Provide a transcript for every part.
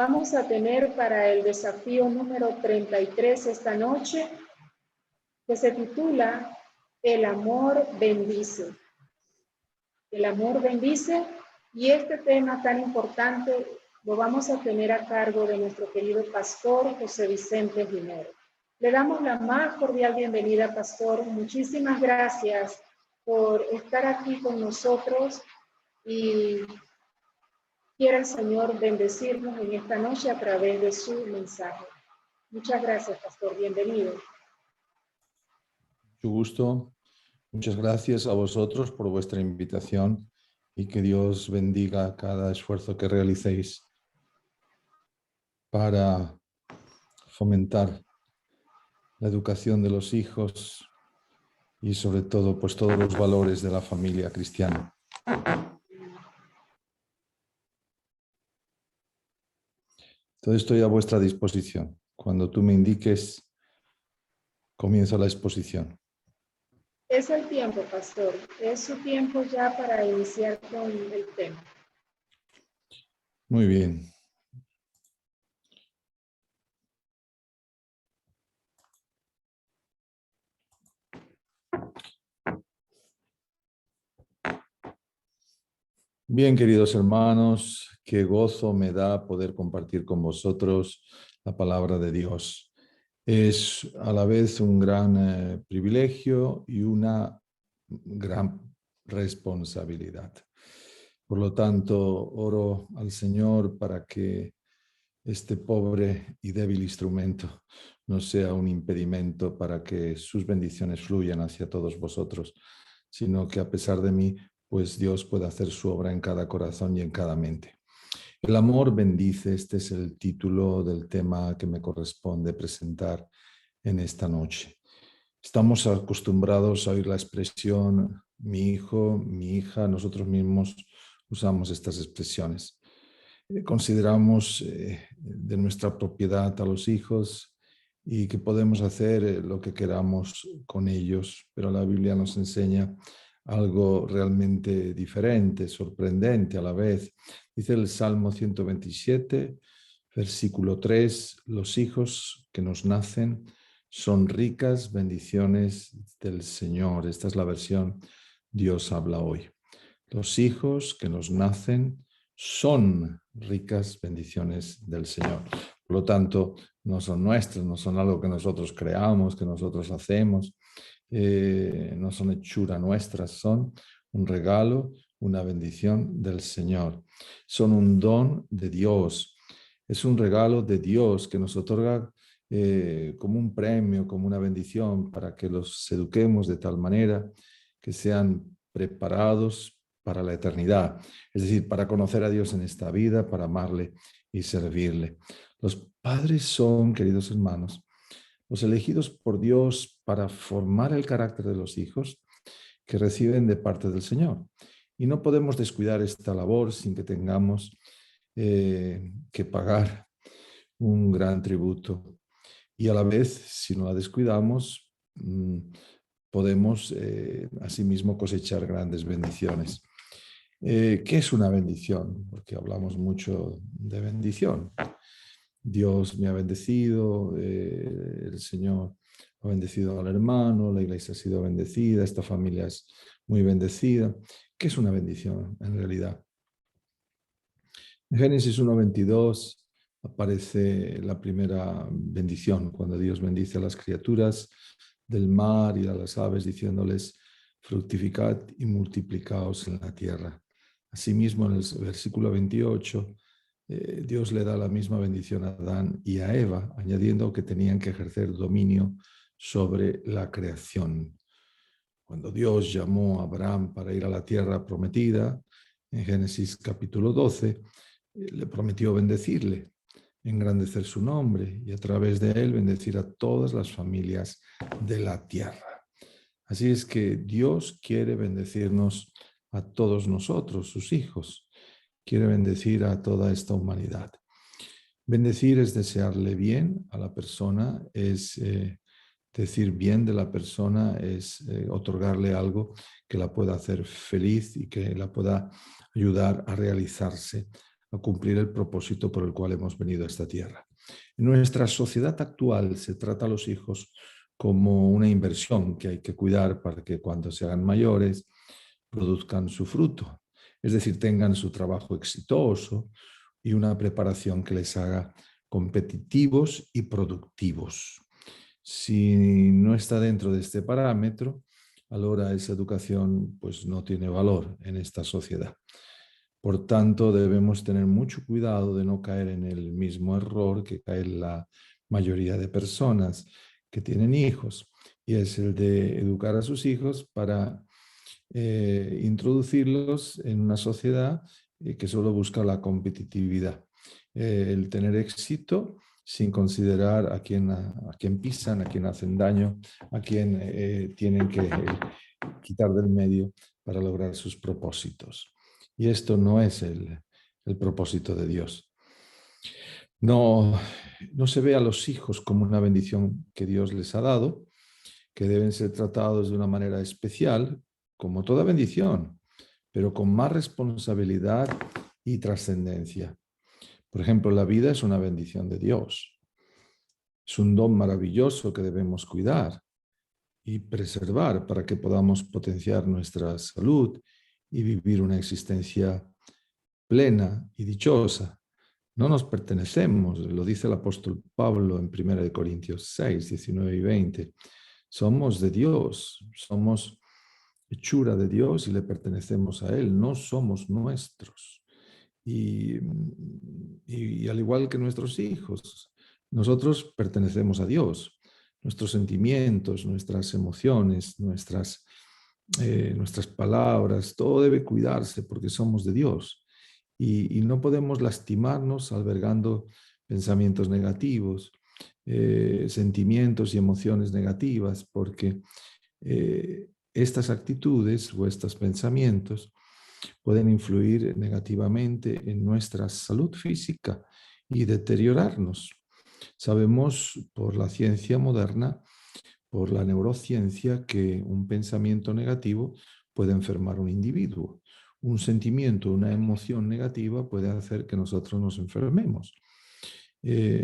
Vamos a tener para el desafío número 33 esta noche, que se titula El amor bendice. El amor bendice, y este tema tan importante lo vamos a tener a cargo de nuestro querido pastor José Vicente Jinero. Le damos la más cordial bienvenida, pastor. Muchísimas gracias por estar aquí con nosotros y quiera el Señor bendecirnos en esta noche a través de su mensaje. Muchas gracias, pastor. Bienvenido. Mucho gusto. Muchas gracias a vosotros por vuestra invitación y que Dios bendiga cada esfuerzo que realicéis para fomentar la educación de los hijos y sobre todo pues todos los valores de la familia cristiana. Entonces estoy a vuestra disposición. Cuando tú me indiques, comienza la exposición. Es el tiempo, pastor. Es su tiempo ya para iniciar con el tema. Muy bien. Bien, queridos hermanos, qué gozo me da poder compartir con vosotros la palabra de Dios. Es a la vez un gran privilegio y una gran responsabilidad. Por lo tanto, oro al Señor para que este pobre y débil instrumento no sea un impedimento para que sus bendiciones fluyan hacia todos vosotros, sino que a pesar de mí, pues Dios puede hacer su obra en cada corazón y en cada mente. El amor bendice, este es el título del tema que me corresponde presentar en esta noche. Estamos acostumbrados a oír la expresión mi hijo, mi hija, nosotros mismos usamos estas expresiones. Consideramos de nuestra propiedad a los hijos y que podemos hacer lo que queramos con ellos, pero la Biblia nos enseña algo realmente diferente, sorprendente a la vez. Dice el Salmo 127, versículo 3, los hijos que nos nacen son ricas bendiciones del Señor. Esta es la versión Dios habla hoy. Los hijos que nos nacen son ricas bendiciones del Señor. Por lo tanto, no son nuestras, no son algo que nosotros creamos, que nosotros hacemos, no son hechura nuestras, son un regalo, una bendición del Señor. Son un don de Dios. Es un regalo de Dios que nos otorga como un premio, como una bendición, para que los eduquemos de tal manera que sean preparados para la eternidad, es decir, para conocer a Dios en esta vida, para amarle y servirle. Los padres son, queridos hermanos, los elegidos por Dios para formar el carácter de los hijos que reciben de parte del Señor. Y no podemos descuidar esta labor sin que tengamos que pagar un gran tributo. Y a la vez, si no la descuidamos, podemos asimismo cosechar grandes bendiciones. ¿Qué es una bendición? Porque hablamos mucho de bendición. Dios me ha bendecido, el Señor ha bendecido al hermano, la iglesia ha sido bendecida, esta familia es muy bendecida. ¿Qué es una bendición en realidad? En Génesis 1:22 aparece la primera bendición, cuando Dios bendice a las criaturas del mar y a las aves, diciéndoles, fructificad y multiplicaos en la tierra. Asimismo, en el versículo 28, Dios le da la misma bendición a Adán y a Eva, añadiendo que tenían que ejercer dominio sobre la creación. Cuando Dios llamó a Abraham para ir a la tierra prometida, en Génesis capítulo 12, le prometió bendecirle, engrandecer su nombre y a través de él bendecir a todas las familias de la tierra. Así es que Dios quiere bendecirnos a todos nosotros, sus hijos. Quiere bendecir a toda esta humanidad. Bendecir es desearle bien a la persona, es decir bien de la persona, es otorgarle algo que la pueda hacer feliz y que la pueda ayudar a realizarse a cumplir el propósito por el cual hemos venido a esta tierra. En nuestra sociedad actual se trata a los hijos como una inversión que hay que cuidar para que cuando se hagan mayores produzcan su fruto, es decir, tengan su trabajo exitoso y una preparación que les haga competitivos y productivos. Si no está dentro de este parámetro, ahora esa educación pues no tiene valor en esta sociedad. Por tanto, debemos tener mucho cuidado de no caer en el mismo error que cae la mayoría de personas que tienen hijos, y es el de educar a sus hijos para introducirlos en una sociedad que solo busca la competitividad, el tener éxito sin considerar a quién pisan, a quién hacen daño, a quién tienen que quitar del medio para lograr sus propósitos. Y esto no es el propósito de Dios. No se ve a los hijos como una bendición que Dios les ha dado, que deben ser tratados de una manera especial, como toda bendición, pero con más responsabilidad y trascendencia. Por ejemplo, la vida es una bendición de Dios. Es un don maravilloso que debemos cuidar y preservar para que podamos potenciar nuestra salud y vivir una existencia plena y dichosa. No nos pertenecemos, lo dice el apóstol Pablo en 1 Corintios 6, 19 y 20. Somos de Dios, somos hechura de Dios y le pertenecemos a Él, no somos nuestros. Y al igual que nuestros hijos, nosotros pertenecemos a Dios. Nuestros sentimientos, nuestras emociones, nuestras palabras, todo debe cuidarse porque somos de Dios. Y no podemos lastimarnos albergando pensamientos negativos, sentimientos y emociones negativas, porque estas actitudes o estos pensamientos pueden influir negativamente en nuestra salud física y deteriorarnos. Sabemos por la ciencia moderna, por la neurociencia, que un pensamiento negativo puede enfermar a un individuo. Un sentimiento, una emoción negativa puede hacer que nosotros nos enfermemos.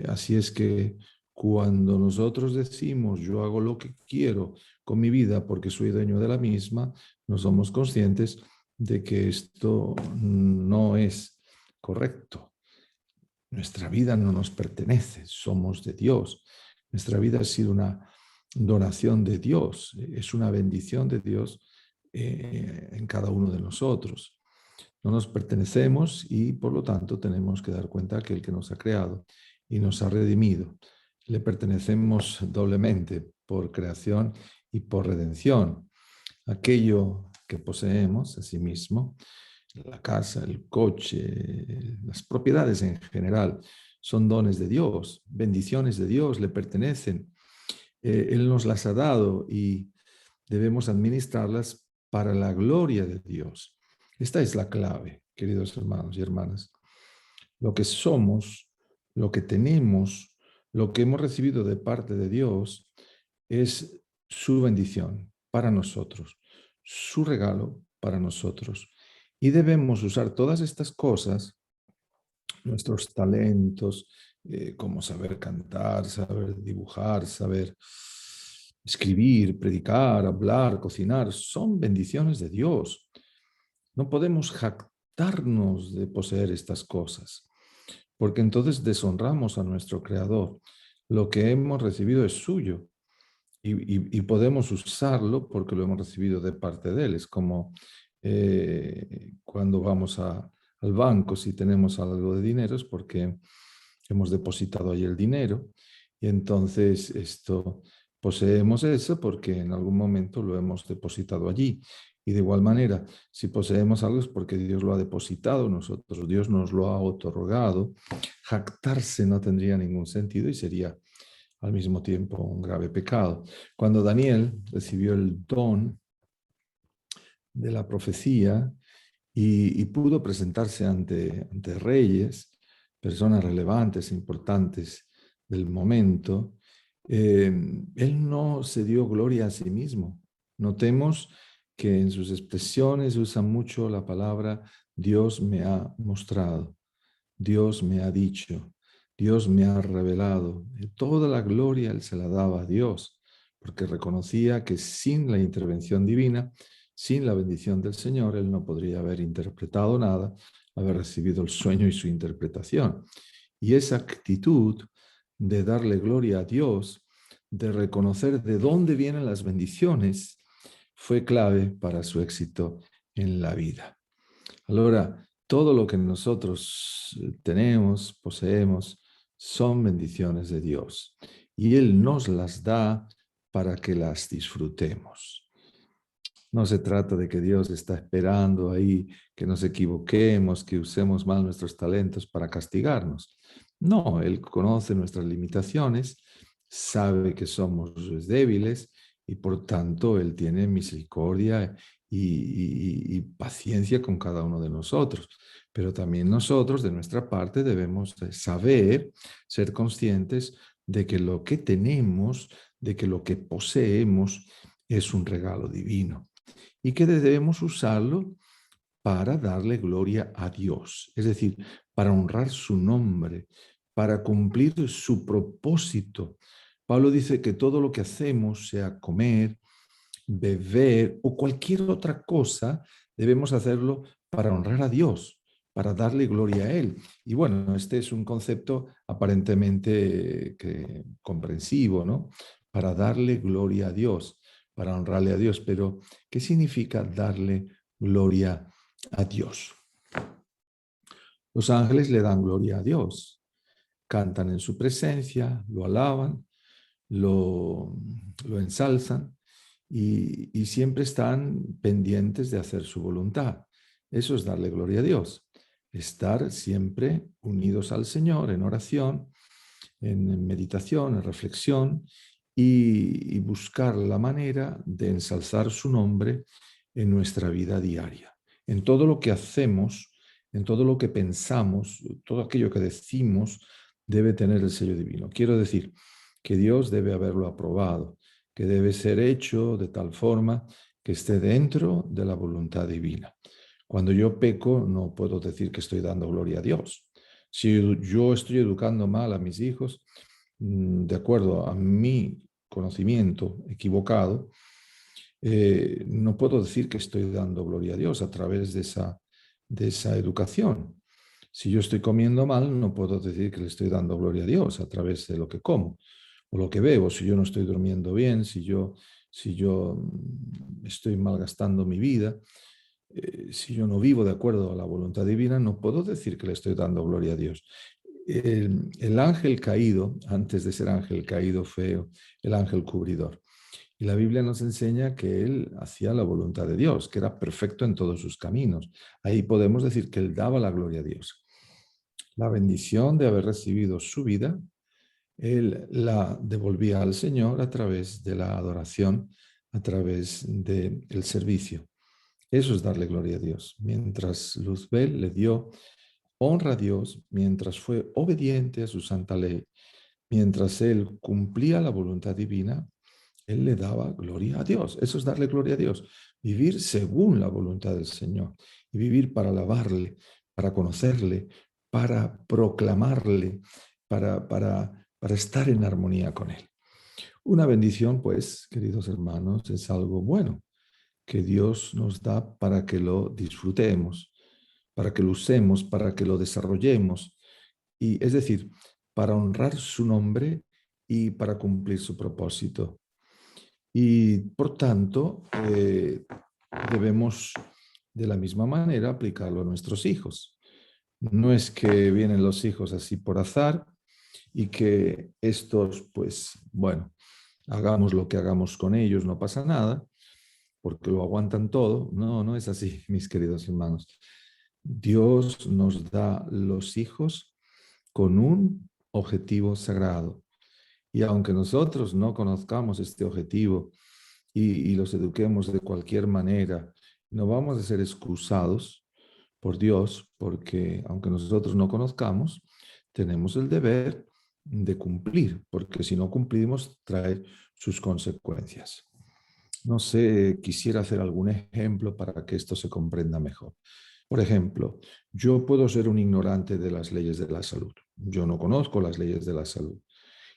Así es que cuando nosotros decimos yo hago lo que quiero con mi vida porque soy dueño de la misma, no somos conscientes de que esto no es correcto. Nuestra vida no nos pertenece, somos de Dios. Nuestra vida ha sido una donación de Dios, es una bendición de Dios en cada uno de nosotros. No nos pertenecemos y por lo tanto tenemos que dar cuenta a aquel que nos ha creado y nos ha redimido. Le pertenecemos doblemente por creación y por redención. Aquello que poseemos, asimismo, la casa, el coche, las propiedades en general, son dones de Dios, bendiciones de Dios, le pertenecen. Él nos las ha dado y debemos administrarlas para la gloria de Dios. Esta es la clave, queridos hermanos y hermanas. Lo que somos, lo que tenemos, lo que hemos recibido de parte de Dios es su bendición para nosotros, su regalo para nosotros. Y debemos usar todas estas cosas, nuestros talentos, como saber cantar, saber dibujar, saber escribir, predicar, hablar, cocinar, son bendiciones de Dios. No podemos jactarnos de poseer estas cosas, porque entonces deshonramos a nuestro Creador. Lo que hemos recibido es suyo y podemos usarlo porque lo hemos recibido de parte de Él. Es como cuando vamos al banco, si tenemos algo de dinero es porque hemos depositado ahí el dinero y entonces poseemos eso porque en algún momento lo hemos depositado allí. Y de igual manera, si poseemos algo es porque Dios lo ha depositado nosotros, Dios nos lo ha otorgado. Jactarse no tendría ningún sentido y sería al mismo tiempo un grave pecado. Cuando Daniel recibió el don de la profecía y pudo presentarse ante reyes, personas relevantes, importantes del momento, él no se dio gloria a sí mismo. Notemos que en sus expresiones usa mucho la palabra Dios me ha mostrado. Dios me ha dicho, Dios me ha revelado. Toda la gloria él se la daba a Dios, porque reconocía que sin la intervención divina, sin la bendición del Señor, él no podría haber interpretado nada, haber recibido el sueño y su interpretación. Y esa actitud de darle gloria a Dios, de reconocer de dónde vienen las bendiciones, fue clave para su éxito en la vida. Ahora, todo lo que nosotros tenemos, poseemos, son bendiciones de Dios. Y Él nos las da para que las disfrutemos. No se trata de que Dios está esperando ahí que nos equivoquemos, que usemos mal nuestros talentos para castigarnos. No, Él conoce nuestras limitaciones, sabe que somos débiles y por tanto Él tiene misericordia y paciencia con cada uno de nosotros. Pero también nosotros, de nuestra parte, debemos saber, ser conscientes de que lo que tenemos, de que lo que poseemos es un regalo divino y que debemos usarlo para darle gloria a Dios, es decir, para honrar su nombre, para cumplir su propósito. Pablo dice que todo lo que hacemos, sea comer, beber o cualquier otra cosa, debemos hacerlo para honrar a Dios, para darle gloria a Él. Y bueno, este es un concepto aparentemente comprensivo, ¿no? Para darle gloria a Dios, para honrarle a Dios. Pero, ¿qué significa darle gloria a Dios? Los ángeles le dan gloria a Dios, cantan en su presencia, lo alaban, lo ensalzan y siempre están pendientes de hacer su voluntad. Eso es darle gloria a Dios, estar siempre unidos al Señor en oración, en meditación, en reflexión y buscar la manera de ensalzar su nombre en nuestra vida diaria. En todo lo que hacemos, en todo lo que pensamos, todo aquello que decimos debe tener el sello divino. Quiero decir que Dios debe haberlo aprobado, que debe ser hecho de tal forma que esté dentro de la voluntad divina. Cuando yo peco, no puedo decir que estoy dando gloria a Dios. Si yo estoy educando mal a mis hijos, de acuerdo a mi conocimiento equivocado, no puedo decir que estoy dando gloria a Dios a través de esa educación. Si yo estoy comiendo mal, no puedo decir que le estoy dando gloria a Dios a través de lo que como o lo que bebo. Si yo no estoy durmiendo bien, si yo estoy malgastando mi vida, si yo no vivo de acuerdo a la voluntad divina, no puedo decir que le estoy dando gloria a Dios. El ángel caído, antes de ser ángel caído, fue el ángel cubridor. Y la Biblia nos enseña que él hacía la voluntad de Dios, que era perfecto en todos sus caminos. Ahí podemos decir que él daba la gloria a Dios. La bendición de haber recibido su vida, él la devolvía al Señor a través de la adoración, a través del servicio. Eso es darle gloria a Dios. Mientras Luzbel le dio honra a Dios, mientras fue obediente a su santa ley, mientras él cumplía la voluntad divina, él le daba gloria a Dios. Eso es darle gloria a Dios. Vivir según la voluntad del Señor y vivir para alabarle, para conocerle, para proclamarle, para estar en armonía con él. Una bendición, pues, queridos hermanos, es algo bueno que Dios nos da para que lo disfrutemos, para que lo usemos, para que lo desarrollemos. Y es decir, para honrar su nombre y para cumplir su propósito. Y por tanto, debemos de la misma manera aplicarlo a nuestros hijos. No es que vienen los hijos así por azar y que estos, pues, bueno, hagamos lo que hagamos con ellos, no pasa nada, porque lo aguantan todo. No, no es así, mis queridos hermanos. Dios nos da los hijos con un objetivo sagrado. Y aunque nosotros no conozcamos este objetivo y los eduquemos de cualquier manera, no vamos a ser excusados por Dios, porque aunque nosotros no conozcamos, tenemos el deber de cumplir, porque si no cumplimos, trae sus consecuencias. No sé, quisiera hacer algún ejemplo para que esto se comprenda mejor. Por ejemplo, yo puedo ser un ignorante de las leyes de la salud. Yo no conozco las leyes de la salud.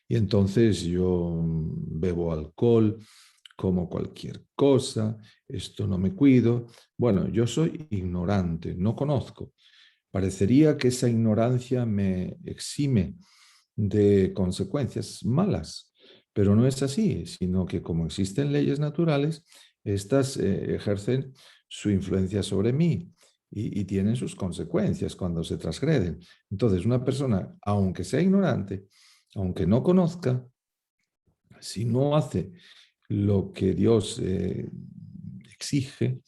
Y entonces yo bebo alcohol, como cualquier cosa, esto no me cuido. Bueno, yo soy ignorante, no conozco. Parecería que esa ignorancia me exime de consecuencias malas, pero no es así, sino que como existen leyes naturales, estas ejercen su influencia sobre mí y tienen sus consecuencias cuando se transgreden. Entonces, una persona, aunque sea ignorante, aunque no conozca, si no hace lo que Dios exige,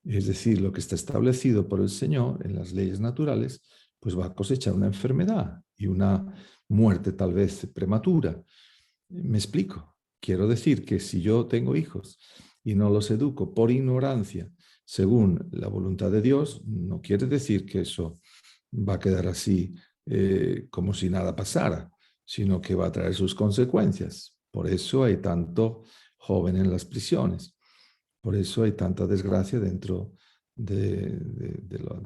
es decir, lo que está establecido por el Señor en las leyes naturales, pues va a cosechar una enfermedad y una muerte tal vez prematura. Me explico. Quiero decir que si yo tengo hijos y no los educo por ignorancia, según la voluntad de Dios, no quiere decir que eso va a quedar así como si nada pasara, sino que va a traer sus consecuencias. Por eso hay tanto joven en las prisiones. Por eso hay tanta desgracia dentro de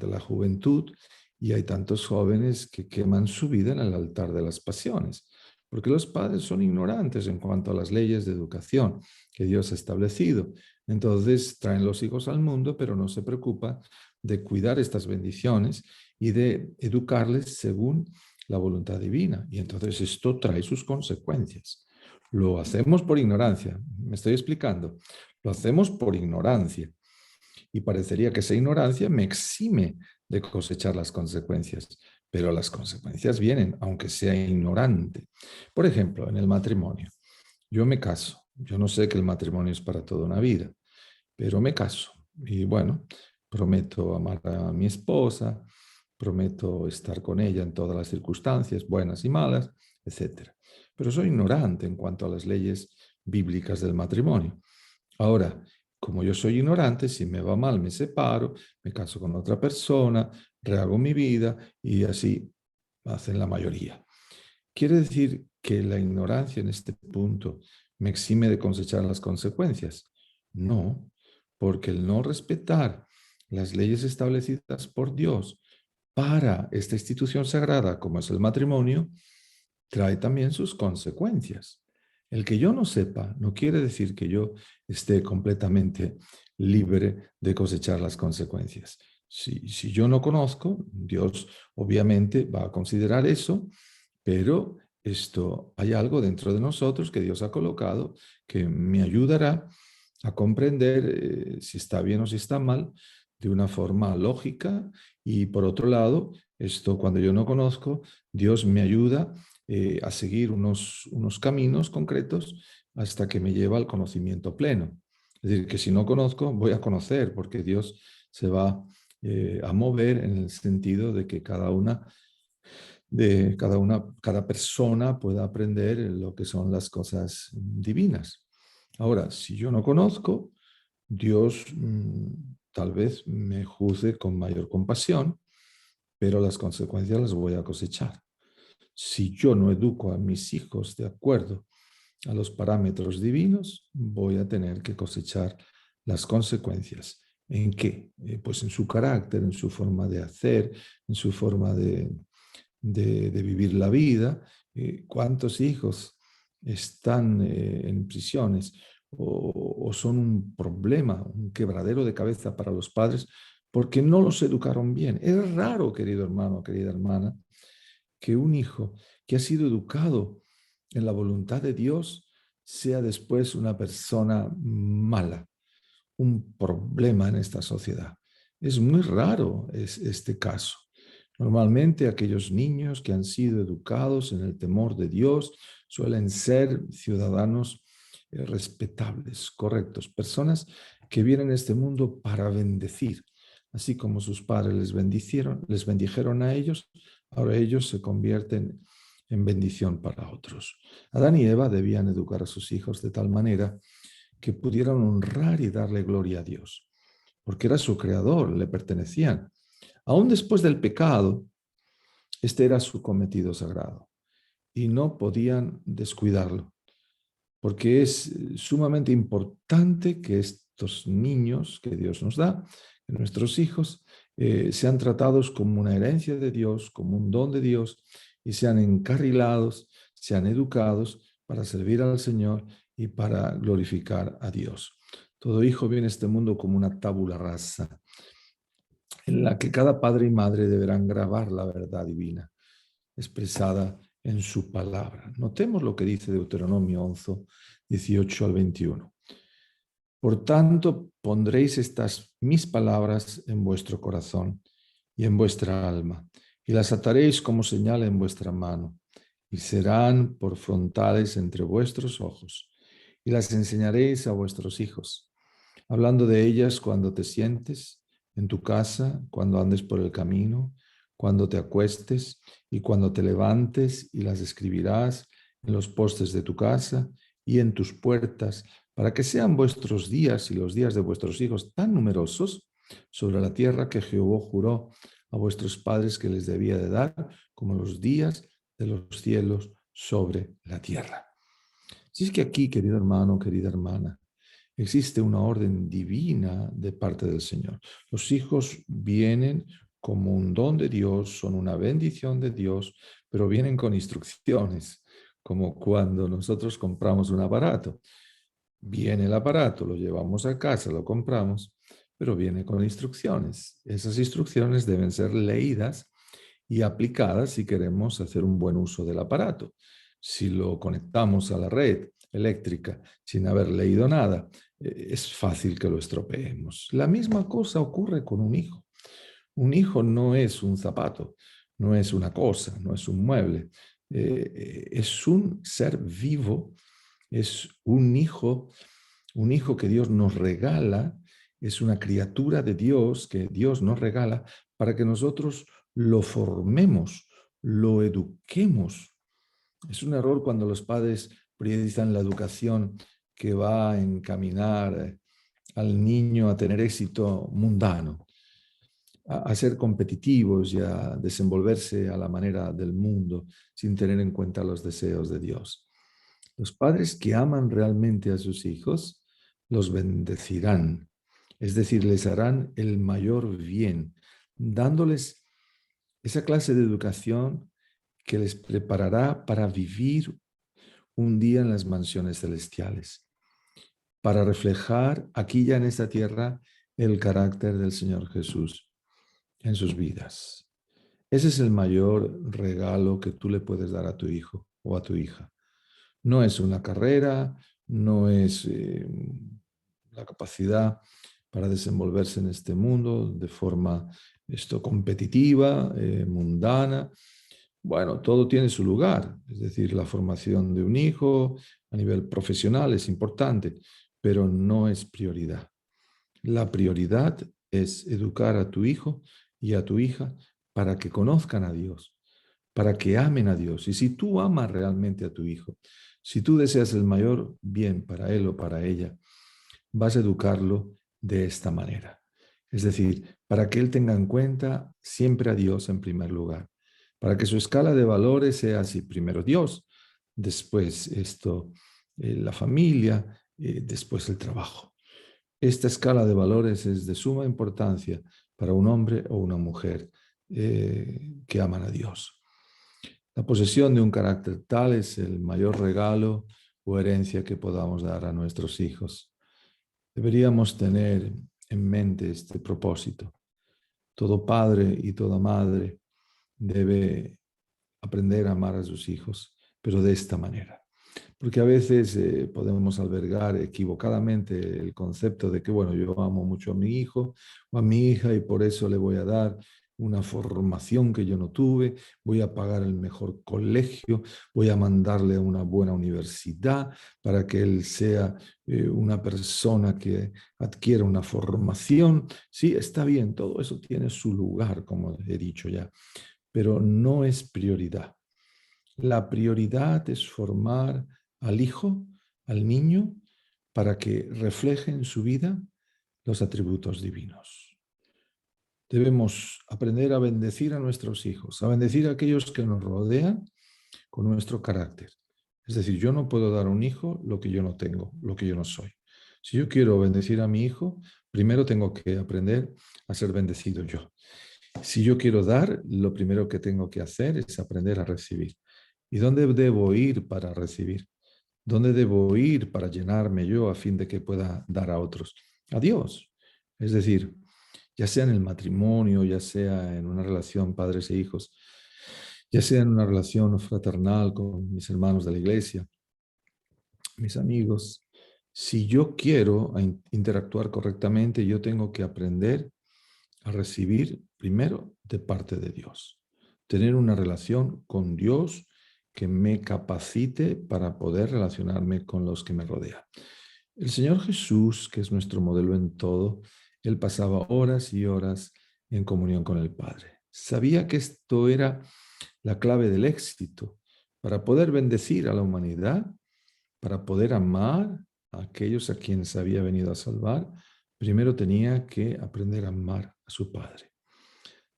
la juventud y hay tantos jóvenes que queman su vida en el altar de las pasiones, porque los padres son ignorantes en cuanto a las leyes de educación que Dios ha establecido. Entonces traen los hijos al mundo, pero no se preocupa de cuidar estas bendiciones y de educarles según la voluntad divina. Y entonces esto trae sus consecuencias. Lo hacemos por ignorancia. ¿Me estoy explicando? Lo hacemos por ignorancia y parecería que esa ignorancia me exime de cosechar las consecuencias, pero las consecuencias vienen, aunque sea ignorante. Por ejemplo, en el matrimonio, yo me caso, yo no sé que el matrimonio es para toda una vida, pero me caso y bueno, prometo amar a mi esposa, prometo estar con ella en todas las circunstancias, buenas y malas, etcétera. Pero soy ignorante en cuanto a las leyes bíblicas del matrimonio. Ahora, como yo soy ignorante, si me va mal me separo, me caso con otra persona, rehago mi vida y así hacen la mayoría. ¿Quiere decir que la ignorancia en este punto me exime de cosechar las consecuencias? No, porque el no respetar las leyes establecidas por Dios para esta institución sagrada como es el matrimonio, trae también sus consecuencias. El que yo no sepa no quiere decir que yo esté completamente libre de cosechar las consecuencias. Si yo no conozco, Dios obviamente va a considerar eso, pero esto hay algo dentro de nosotros que Dios ha colocado que me ayudará a comprender si está bien o si está mal de una forma lógica y por otro lado, esto cuando yo no conozco, Dios me ayuda a seguir unos caminos concretos hasta que me lleva al conocimiento pleno. Es decir, que si no conozco, voy a conocer, porque Dios se va a mover en el sentido de que cada persona pueda aprender lo que son las cosas divinas. Ahora, si yo no conozco, Dios tal vez me juzgue con mayor compasión, pero las consecuencias las voy a cosechar. Si yo no educo a mis hijos de acuerdo a los parámetros divinos, voy a tener que cosechar las consecuencias. ¿En qué? Pues en su carácter, en su forma de hacer, en su forma de vivir la vida. ¿Cuántos hijos están en prisiones o son un problema, un quebradero de cabeza para los padres porque no los educaron bien? Es raro, querido hermano, querida hermana, que un hijo que ha sido educado en la voluntad de Dios sea después una persona mala, un problema en esta sociedad. Es muy raro este caso. Normalmente aquellos niños que han sido educados en el temor de Dios suelen ser ciudadanos respetables, correctos, personas que vienen a este mundo para bendecir. Así como sus padres les bendijeron a ellos, ahora ellos se convierten en bendición para otros. Adán y Eva debían educar a sus hijos de tal manera que pudieran honrar y darle gloria a Dios, porque era su creador, le pertenecían. Aún después del pecado, este era su cometido sagrado y no podían descuidarlo, porque es sumamente importante que estos niños que Dios nos da, que nuestros hijos, sean tratados como una herencia de Dios, como un don de Dios, y sean encarrilados, sean educados para servir al Señor y para glorificar a Dios. Todo hijo viene a este mundo como una tabula rasa, en la que cada padre y madre deberán grabar la verdad divina, expresada en su palabra. Notemos lo que dice Deuteronomio 11, 18 al 21. Por tanto, pondréis estas mis palabras en vuestro corazón y en vuestra alma, y las ataréis como señal en vuestra mano, y serán por frontales entre vuestros ojos, y las enseñaréis a vuestros hijos, hablando de ellas cuando te sientes en tu casa, cuando andes por el camino, cuando te acuestes y cuando te levantes, y las escribirás en los postes de tu casa y en tus puertas, para que sean vuestros días y los días de vuestros hijos tan numerosos sobre la tierra que Jehová juró a vuestros padres que les debía de dar, como los días de los cielos sobre la tierra. Si es que aquí, querido hermano, querida hermana, existe una orden divina de parte del Señor. Los hijos vienen como un don de Dios, son una bendición de Dios, pero vienen con instrucciones, como cuando nosotros compramos un aparato. Viene el aparato, lo llevamos a casa, lo compramos, pero viene con instrucciones. Esas instrucciones deben ser leídas y aplicadas si queremos hacer un buen uso del aparato. Si lo conectamos a la red eléctrica sin haber leído nada, es fácil que lo estropeemos. La misma cosa ocurre con un hijo. Un hijo no es un zapato, no es una cosa, no es un mueble. Es un ser vivo, es un hijo que Dios nos regala, es una criatura de Dios que Dios nos regala para que nosotros lo formemos, lo eduquemos. Es un error cuando los padres priorizan la educación que va a encaminar al niño a tener éxito mundano, a ser competitivos y a desenvolverse a la manera del mundo sin tener en cuenta los deseos de Dios. Los padres que aman realmente a sus hijos los bendecirán, es decir, les harán el mayor bien, dándoles esa clase de educación que les preparará para vivir un día en las mansiones celestiales, para reflejar aquí ya en esta tierra el carácter del Señor Jesús en sus vidas. Ese es el mayor regalo que tú le puedes dar a tu hijo o a tu hija. No es una carrera, no es la capacidad para desenvolverse en este mundo de forma competitiva, mundana. Bueno, todo tiene su lugar, es decir, la formación de un hijo a nivel profesional es importante, pero no es prioridad. La prioridad es educar a tu hijo y a tu hija para que conozcan a Dios, para que amen a Dios. Y si tú amas realmente a tu hijo, si tú deseas el mayor bien para él o para ella, vas a educarlo de esta manera. Es decir, para que él tenga en cuenta siempre a Dios en primer lugar, para que su escala de valores sea así: primero Dios, después la familia, después el trabajo. Esta escala de valores es de suma importancia para un hombre o una mujer que aman a Dios. La posesión de un carácter tal es el mayor regalo o herencia que podamos dar a nuestros hijos. Deberíamos tener en mente este propósito. Todo padre y toda madre debe aprender a amar a sus hijos, pero de esta manera. Porque a veces podemos albergar equivocadamente el concepto de que, bueno, yo amo mucho a mi hijo o a mi hija y por eso le voy a dar una formación que yo no tuve, voy a pagar el mejor colegio, voy a mandarle a una buena universidad para que él sea una persona que adquiera una formación. Sí, está bien, todo eso tiene su lugar, como he dicho ya, pero no es prioridad. La prioridad es formar al hijo, al niño, para que refleje en su vida los atributos divinos. Debemos aprender a bendecir a nuestros hijos, a bendecir a aquellos que nos rodean con nuestro carácter. Es decir, yo no puedo dar a un hijo lo que yo no tengo, lo que yo no soy. Si yo quiero bendecir a mi hijo, primero tengo que aprender a ser bendecido yo. Si yo quiero dar, lo primero que tengo que hacer es aprender a recibir. ¿Y dónde debo ir para recibir? ¿Dónde debo ir para llenarme yo a fin de que pueda dar a otros? A Dios. Es decir, ya sea en el matrimonio, ya sea en una relación padres e hijos, ya sea en una relación fraternal con mis hermanos de la iglesia, mis amigos. Si yo quiero interactuar correctamente, yo tengo que aprender a recibir primero de parte de Dios. Tener una relación con Dios que me capacite para poder relacionarme con los que me rodean. El Señor Jesús, que es nuestro modelo en todo, Él pasaba horas y horas en comunión con el Padre. Sabía que esto era la clave del éxito para poder bendecir a la humanidad, para poder amar a aquellos a quienes había venido a salvar. Primero tenía que aprender a amar a su Padre.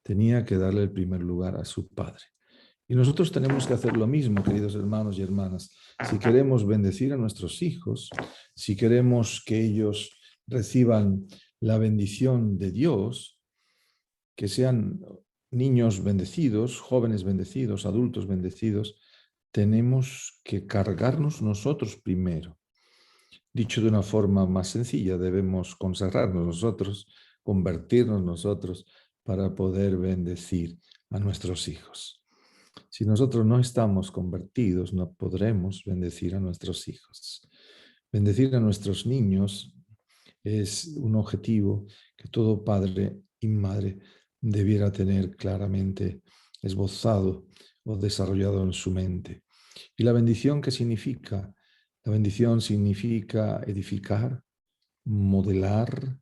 Tenía que darle el primer lugar a su Padre. Y nosotros tenemos que hacer lo mismo, queridos hermanos y hermanas. Si queremos bendecir a nuestros hijos, si queremos que ellos reciban la bendición de Dios, que sean niños bendecidos, jóvenes bendecidos, adultos bendecidos, tenemos que cargarnos nosotros primero. Dicho de una forma más sencilla, debemos consagrarnos nosotros, convertirnos nosotros para poder bendecir a nuestros hijos. Si nosotros no estamos convertidos, no podremos bendecir a nuestros hijos. Bendecir a nuestros niños es un objetivo que todo padre y madre debiera tener claramente esbozado o desarrollado en su mente. ¿Y la bendición qué significa? La bendición significa edificar, modelar,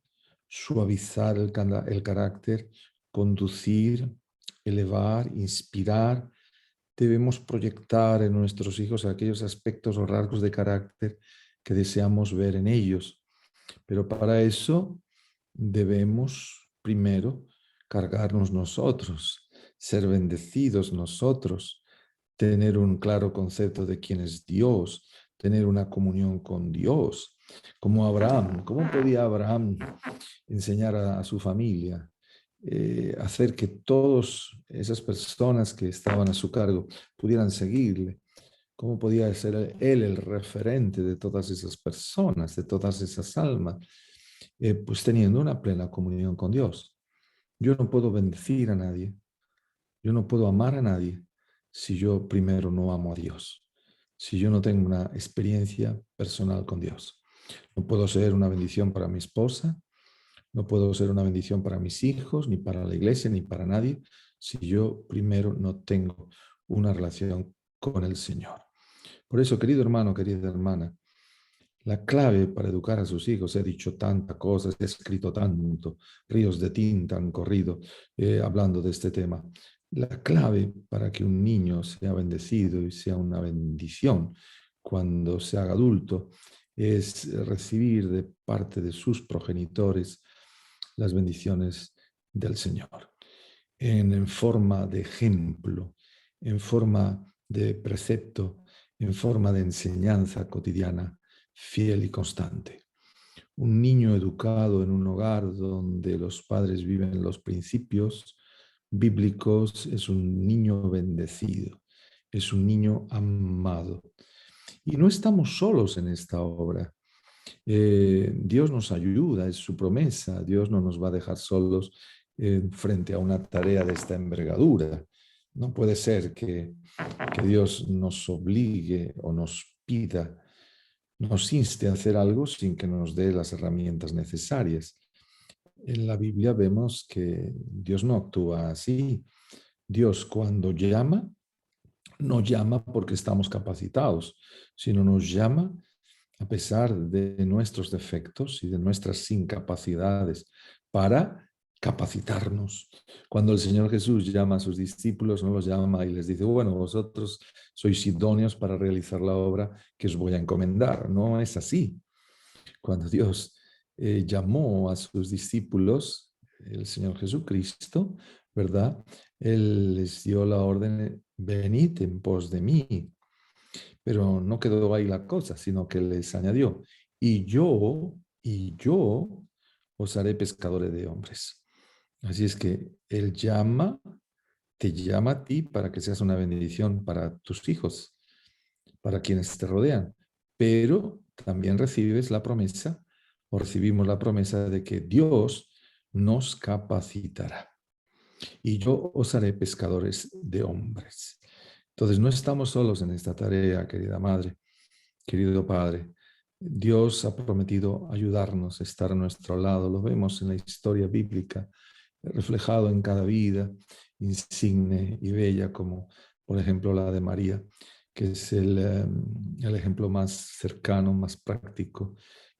suavizar el carácter, conducir, elevar, inspirar. Debemos proyectar en nuestros hijos aquellos aspectos o rasgos de carácter que deseamos ver en ellos. Pero para eso debemos primero cargarnos nosotros, ser bendecidos nosotros, tener un claro concepto de quién es Dios, tener una comunión con Dios, como Abraham. ¿Cómo podía Abraham enseñar a su familia? Hacer que todas esas personas que estaban a su cargo pudieran seguirle. ¿Cómo podía ser él el referente de todas esas personas, de todas esas almas? Pues teniendo una plena comunión con Dios. Yo no puedo bendecir a nadie, yo no puedo amar a nadie si yo primero no amo a Dios, si yo no tengo una experiencia personal con Dios. No puedo ser una bendición para mi esposa, no puedo ser una bendición para mis hijos, ni para la iglesia, ni para nadie, si yo primero no tengo una relación con el Señor. Por eso, querido hermano, querida hermana, la clave para educar a sus hijos, he dicho tantas cosas, he escrito tanto, ríos de tinta han corrido hablando de este tema. La clave para que un niño sea bendecido y sea una bendición cuando se haga adulto es recibir de parte de sus progenitores las bendiciones del Señor, en forma de ejemplo, en forma de precepto, en forma de enseñanza cotidiana, fiel y constante. Un niño educado en un hogar donde los padres viven los principios bíblicos es un niño bendecido, es un niño amado. Y no estamos solos en esta obra. Dios nos ayuda, es su promesa. Dios no nos va a dejar solos frente a una tarea de esta envergadura. No puede ser que Dios nos obligue o nos pida, nos inste a hacer algo sin que nos dé las herramientas necesarias. En la Biblia vemos que Dios no actúa así. Dios cuando llama, no llama porque estamos capacitados, sino nos llama a pesar de nuestros defectos y de nuestras incapacidades para capacitarnos. Cuando el Señor Jesús llama a sus discípulos, no los llama y les dice, bueno, vosotros sois idóneos para realizar la obra que os voy a encomendar. No es así. Cuando Dios llamó a sus discípulos, el Señor Jesucristo, ¿verdad? Él les dio la orden, venid en pos de mí. Pero no quedó ahí la cosa, sino que les añadió, y yo y yo os haré pescadores de hombres. Así es que Él te llama a ti para que seas una bendición para tus hijos, para quienes te rodean, pero también recibes la promesa o recibimos la promesa de que Dios nos capacitará y yo os haré pescadores de hombres. Entonces no estamos solos en esta tarea, querida madre, querido padre. Dios ha prometido ayudarnos, estar a nuestro lado. Lo vemos en la historia bíblica, reflejado en cada vida, insigne y bella, como por ejemplo la de María, que es el ejemplo más cercano, más práctico,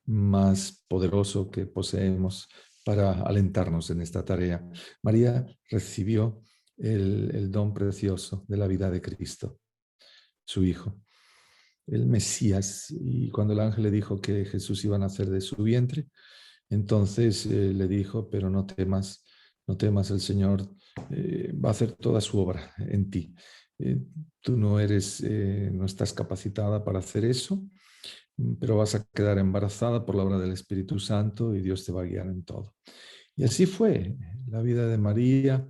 más poderoso que poseemos para alentarnos en esta tarea. María recibió el don precioso de la vida de Cristo, su Hijo, el Mesías. Y cuando el ángel le dijo que Jesús iba a nacer de su vientre, entonces le dijo, pero no temas, no temas, el Señor va a hacer toda su obra en ti. Eh, tú no no estás capacitada para hacer eso, pero vas a quedar embarazada por la obra del Espíritu Santo y Dios te va a guiar en todo. Y así fue. La vida de María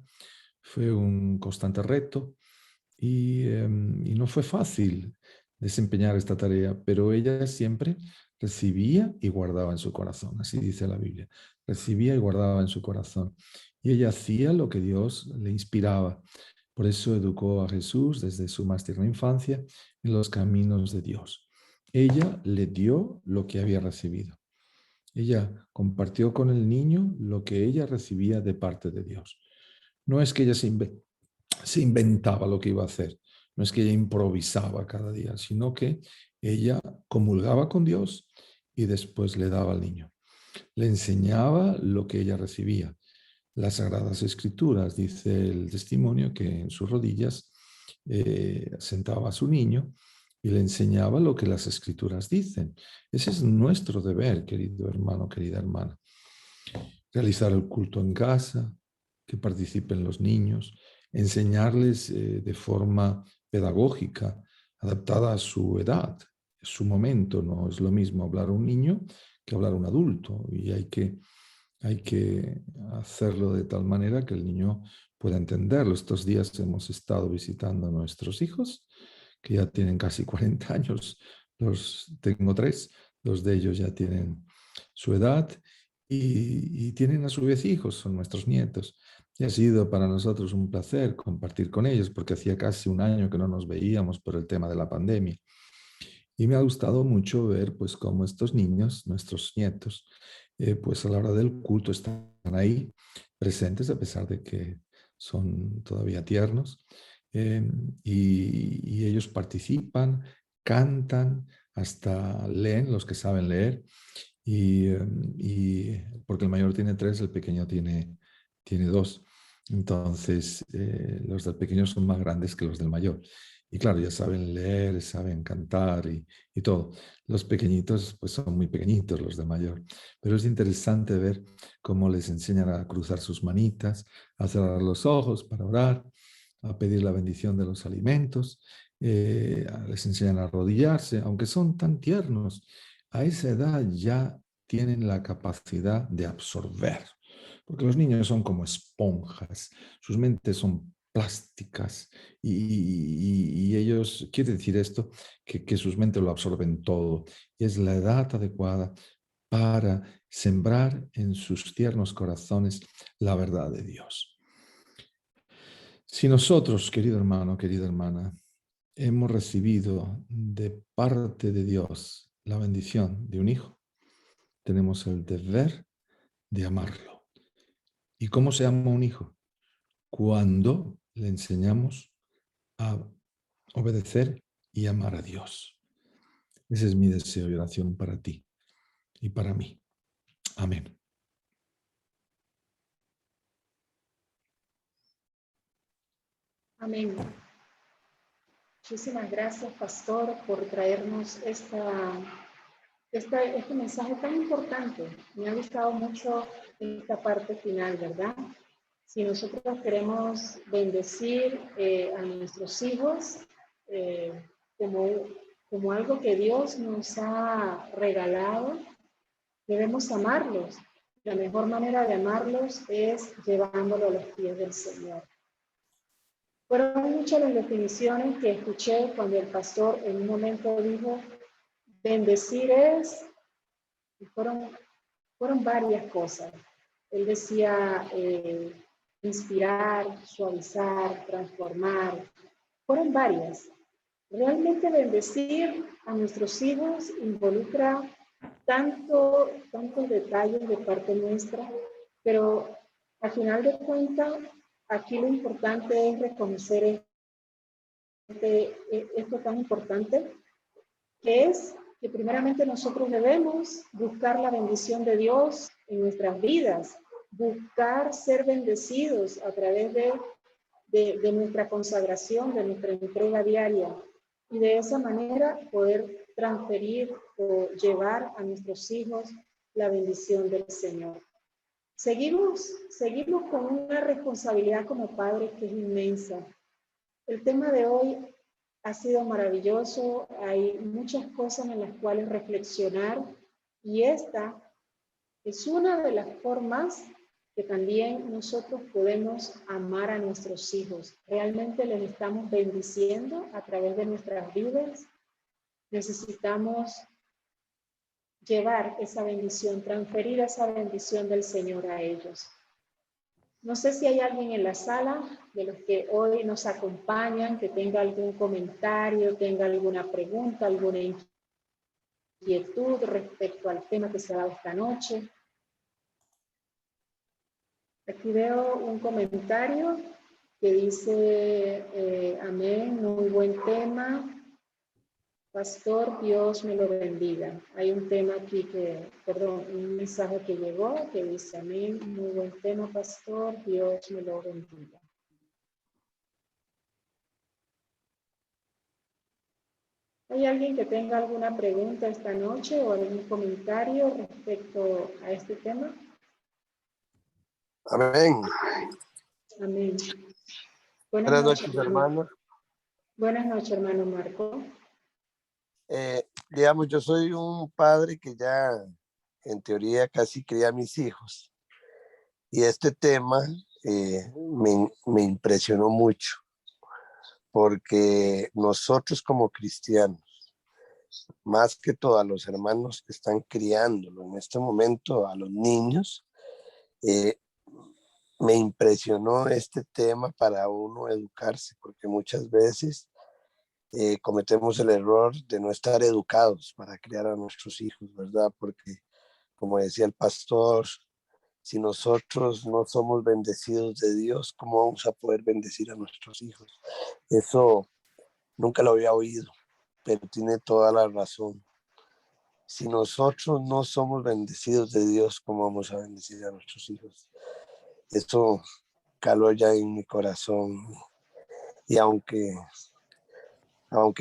fue un constante reto y no fue fácil desempeñar esta tarea, pero ella siempre recibía y guardaba en su corazón, así dice la Biblia, recibía y guardaba en su corazón. Y ella hacía lo que Dios le inspiraba. Por eso educó a Jesús desde su más tierna infancia en los caminos de Dios. Ella le dio lo que había recibido. Ella compartió con el niño lo que ella recibía de parte de Dios. No es que ella se inventaba lo que iba a hacer, no es que ella improvisaba cada día, sino que ella comulgaba con Dios y después le daba al niño. Le enseñaba lo que ella recibía. Las Sagradas Escrituras, dice el testimonio, que en sus rodillas sentaba a su niño y le enseñaba lo que las Escrituras dicen. Ese es nuestro deber, querido hermano, querida hermana. Realizar el culto en casa, que participen los niños, enseñarles de forma pedagógica, adaptada a su edad, su momento. No es lo mismo hablar a un niño que hablar a un adulto y hay que hacerlo de tal manera que el niño pueda entenderlo. Estos días hemos estado visitando a nuestros hijos, que ya tienen casi 40 años. Tengo 3, 2 de ellos ya tienen su edad y tienen a su vez hijos, son nuestros nietos. Y ha sido para nosotros un placer compartir con ellos, porque hacía casi un año que no nos veíamos por el tema de la pandemia. Y me ha gustado mucho ver pues cómo estos niños, nuestros nietos, pues a la hora del culto están ahí presentes a pesar de que son todavía tiernos. eh, y ellos participan, cantan, hasta leen los que saben leer. Y porque el mayor tiene 3, el pequeño tiene 2. Entonces, los del pequeño son más grandes que los del mayor. Y claro, ya saben leer, saben cantar y todo. Los pequeñitos, pues son muy pequeñitos los de mayor. Pero es interesante ver cómo les enseñan a cruzar sus manitas, a cerrar los ojos para orar, a pedir la bendición de los alimentos. Les enseñan a arrodillarse, aunque son tan tiernos. A esa edad ya tienen la capacidad de absorber, porque los niños son como esponjas, sus mentes son plásticas y ellos, quiere decir esto, que sus mentes lo absorben todo y es la edad adecuada para sembrar en sus tiernos corazones la verdad de Dios. Si nosotros, querido hermano, querida hermana, hemos recibido de parte de Dios la bendición de un hijo, tenemos el deber de amarlo. ¿Y cómo se ama un hijo? Cuando le enseñamos a obedecer y amar a Dios. Ese es mi deseo y oración para ti y para mí. Amén. Amén. Muchísimas gracias, pastor, por traernos este mensaje tan importante. Me ha gustado mucho esta parte final, ¿verdad? Si nosotros queremos bendecir a nuestros hijos como algo que Dios nos ha regalado, Debemos amarlos. La mejor manera de amarlos es llevándolo a los pies del Señor. Fueron muchas las definiciones que escuché cuando el pastor en un momento dijo, bendecir es, y fueron varias cosas. Él decía inspirar, suavizar, transformar, fueron varias. Realmente bendecir a nuestros hijos involucra tantos detalles de parte nuestra, pero al final de cuentas, aquí lo importante es reconocer esto tan importante, que es que primeramente nosotros debemos buscar la bendición de Dios en nuestras vidas, buscar ser bendecidos a través de nuestra consagración, de nuestra entrega diaria, y de esa manera poder transferir o llevar a nuestros hijos la bendición del Señor. Seguimos con una responsabilidad como padres que es inmensa. El tema de hoy ha sido maravilloso, hay muchas cosas en las cuales reflexionar y esta es una de las formas que también nosotros podemos amar a nuestros hijos. Realmente les estamos bendiciendo a través de nuestras vidas. Necesitamos llevar esa bendición, transferir esa bendición del Señor a ellos. No sé si hay alguien en la sala de los que hoy nos acompañan, que tenga algún comentario, tenga alguna pregunta, alguna inquietud respecto al tema que se ha dado esta noche. Aquí veo un comentario que dice, amén, muy buen tema. Pastor, Dios me lo bendiga. Hay un tema aquí un mensaje que llegó que dice, amén, muy buen tema, pastor, Dios me lo bendiga. ¿Hay alguien que tenga alguna pregunta esta noche o algún comentario respecto a este tema? Amén. Amén. Buenas noches, hermano. Buenas noches, hermano Marco. Digamos, yo soy un padre que ya en teoría casi cría a mis hijos. Y este tema me impresionó mucho, porque nosotros como cristianos, más que todo a los hermanos que están criándolo en este momento, a los niños, me impresionó este tema para uno educarse, porque muchas veces cometemos el error de no estar educados para criar a nuestros hijos, ¿verdad? Porque, como decía el pastor, si nosotros no somos bendecidos de Dios, ¿cómo vamos a poder bendecir a nuestros hijos? Eso nunca lo había oído, pero tiene toda la razón. Si nosotros no somos bendecidos de Dios, ¿cómo vamos a bendecir a nuestros hijos? Eso caló ya en mi corazón. Y aunque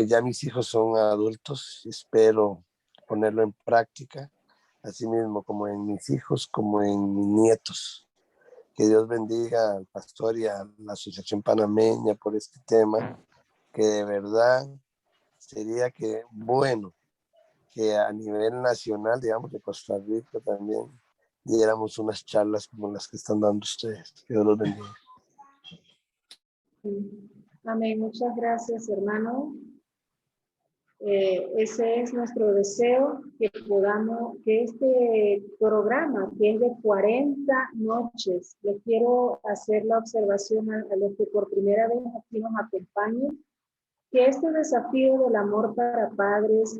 ya mis hijos son adultos, espero ponerlo en práctica, así mismo como en mis hijos, como en mis nietos. Que Dios bendiga al pastor y a la Asociación Panameña por este tema, que de verdad sería que bueno que a nivel nacional, digamos, de Costa Rica también diéramos unas charlas como las que están dando ustedes. Que Dios los bendiga. Amén. Muchas gracias, hermano. Ese es nuestro deseo, que este programa, que es de 40 noches, les quiero hacer la observación a los que por primera vez aquí nos acompañan, que este desafío del amor para padres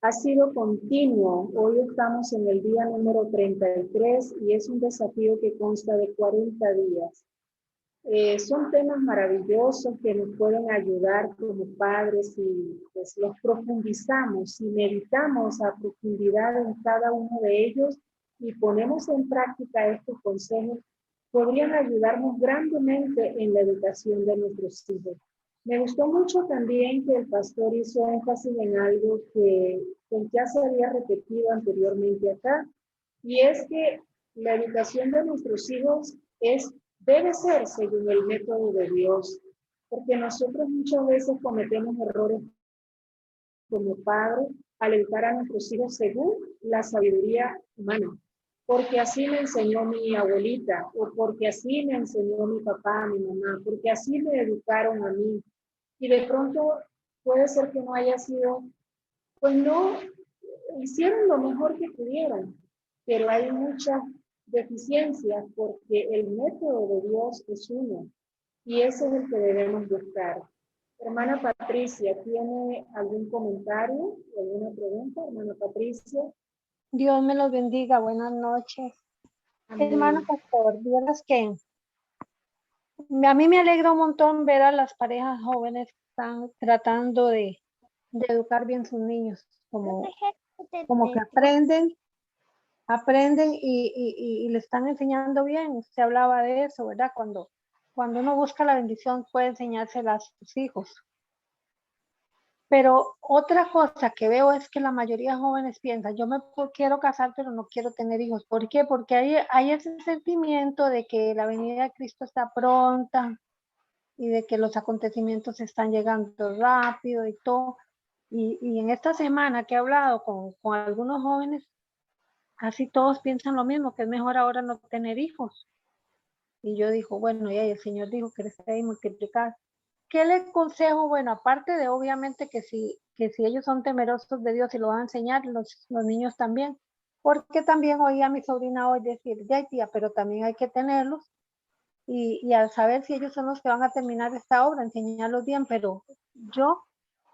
ha sido continuo. Hoy estamos en el día número 33 y es un desafío que consta de 40 días. Son temas maravillosos que nos pueden ayudar como padres y pues los profundizamos y meditamos a profundidad en cada uno de ellos y ponemos en práctica estos consejos, podrían ayudarnos grandemente en la educación de nuestros hijos. Me gustó mucho también que el pastor hizo énfasis en algo que ya se había repetido anteriormente acá, y es que la educación de nuestros hijos debe ser según el método de Dios, porque nosotros muchas veces cometemos errores como padres al educar a nuestros hijos según la sabiduría humana. Porque así me enseñó mi abuelita, o porque así me enseñó mi papá, mi mamá, porque así me educaron a mí. Y de pronto puede ser que no haya sido, pues no, hicieron lo mejor que pudieron, pero hay muchas deficiencias porque el método de Dios es uno y ese es el que debemos buscar. Hermana Patricia, ¿tiene algún comentario o alguna pregunta, hermana Patricia? Dios me los bendiga, buenas noches. Amén. Hermano pastor, vieras que a mí me alegra un montón ver a las parejas jóvenes que están tratando de educar bien sus niños, como que aprenden y le están enseñando bien. Usted hablaba de eso, ¿verdad? Cuando uno busca la bendición puede enseñársela a sus hijos. Pero otra cosa que veo es que la mayoría de jóvenes piensan, yo me quiero casar, pero no quiero tener hijos. ¿Por qué? Porque hay ese sentimiento de que la venida de Cristo está pronta y de que los acontecimientos están llegando rápido y todo. Y en esta semana que he hablado con algunos jóvenes, casi todos piensan lo mismo, que es mejor ahora no tener hijos. Y yo digo, bueno, y el Señor dijo que crecer y multiplicar. ¿Qué le aconsejo? Bueno, aparte de obviamente que si ellos son temerosos de Dios y lo van a enseñar, los niños también. Porque también oí a mi sobrina hoy decir, ya tía, pero también hay que tenerlos. Y al saber si ellos son los que van a terminar esta obra, enseñarlos bien, pero yo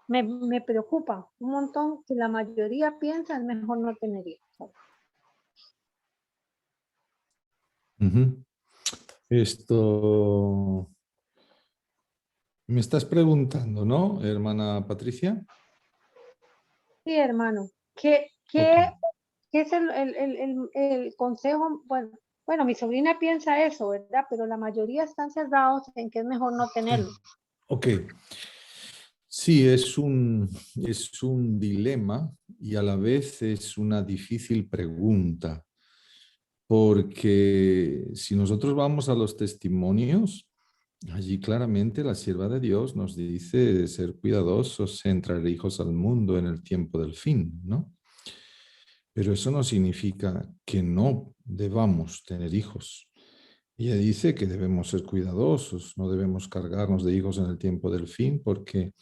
me preocupa un montón que la mayoría piensa es mejor no tener hijos. Esto me estás preguntando, ¿no, hermana Patricia? Sí, hermano. ¿Qué Ok. es el consejo? Bueno, mi sobrina piensa eso, ¿verdad? Pero la mayoría están cerrados en que es mejor no tenerlo. Ok. Sí, es un dilema y a la vez es una difícil pregunta, porque si nosotros vamos a los testimonios, allí claramente la sierva de Dios nos dice ser cuidadosos en traer hijos al mundo en el tiempo del fin, ¿no? Pero eso no significa que no debamos tener hijos. Ella dice que debemos ser cuidadosos, no debemos cargarnos de hijos en el tiempo del fin, porque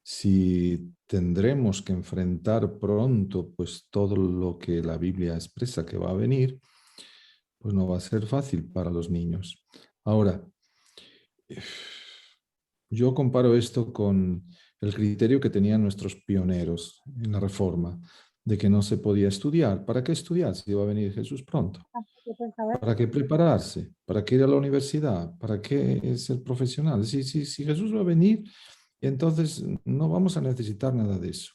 si tendremos que enfrentar pronto pues todo lo que la Biblia expresa que va a venir, pues no va a ser fácil para los niños. Ahora, yo comparo esto con el criterio que tenían nuestros pioneros en la Reforma, de que no se podía estudiar. ¿Para qué estudiar si iba a venir Jesús pronto? ¿Para qué prepararse? ¿Para qué ir a la universidad? ¿Para qué ser profesional? Si Jesús va a venir, entonces no vamos a necesitar nada de eso.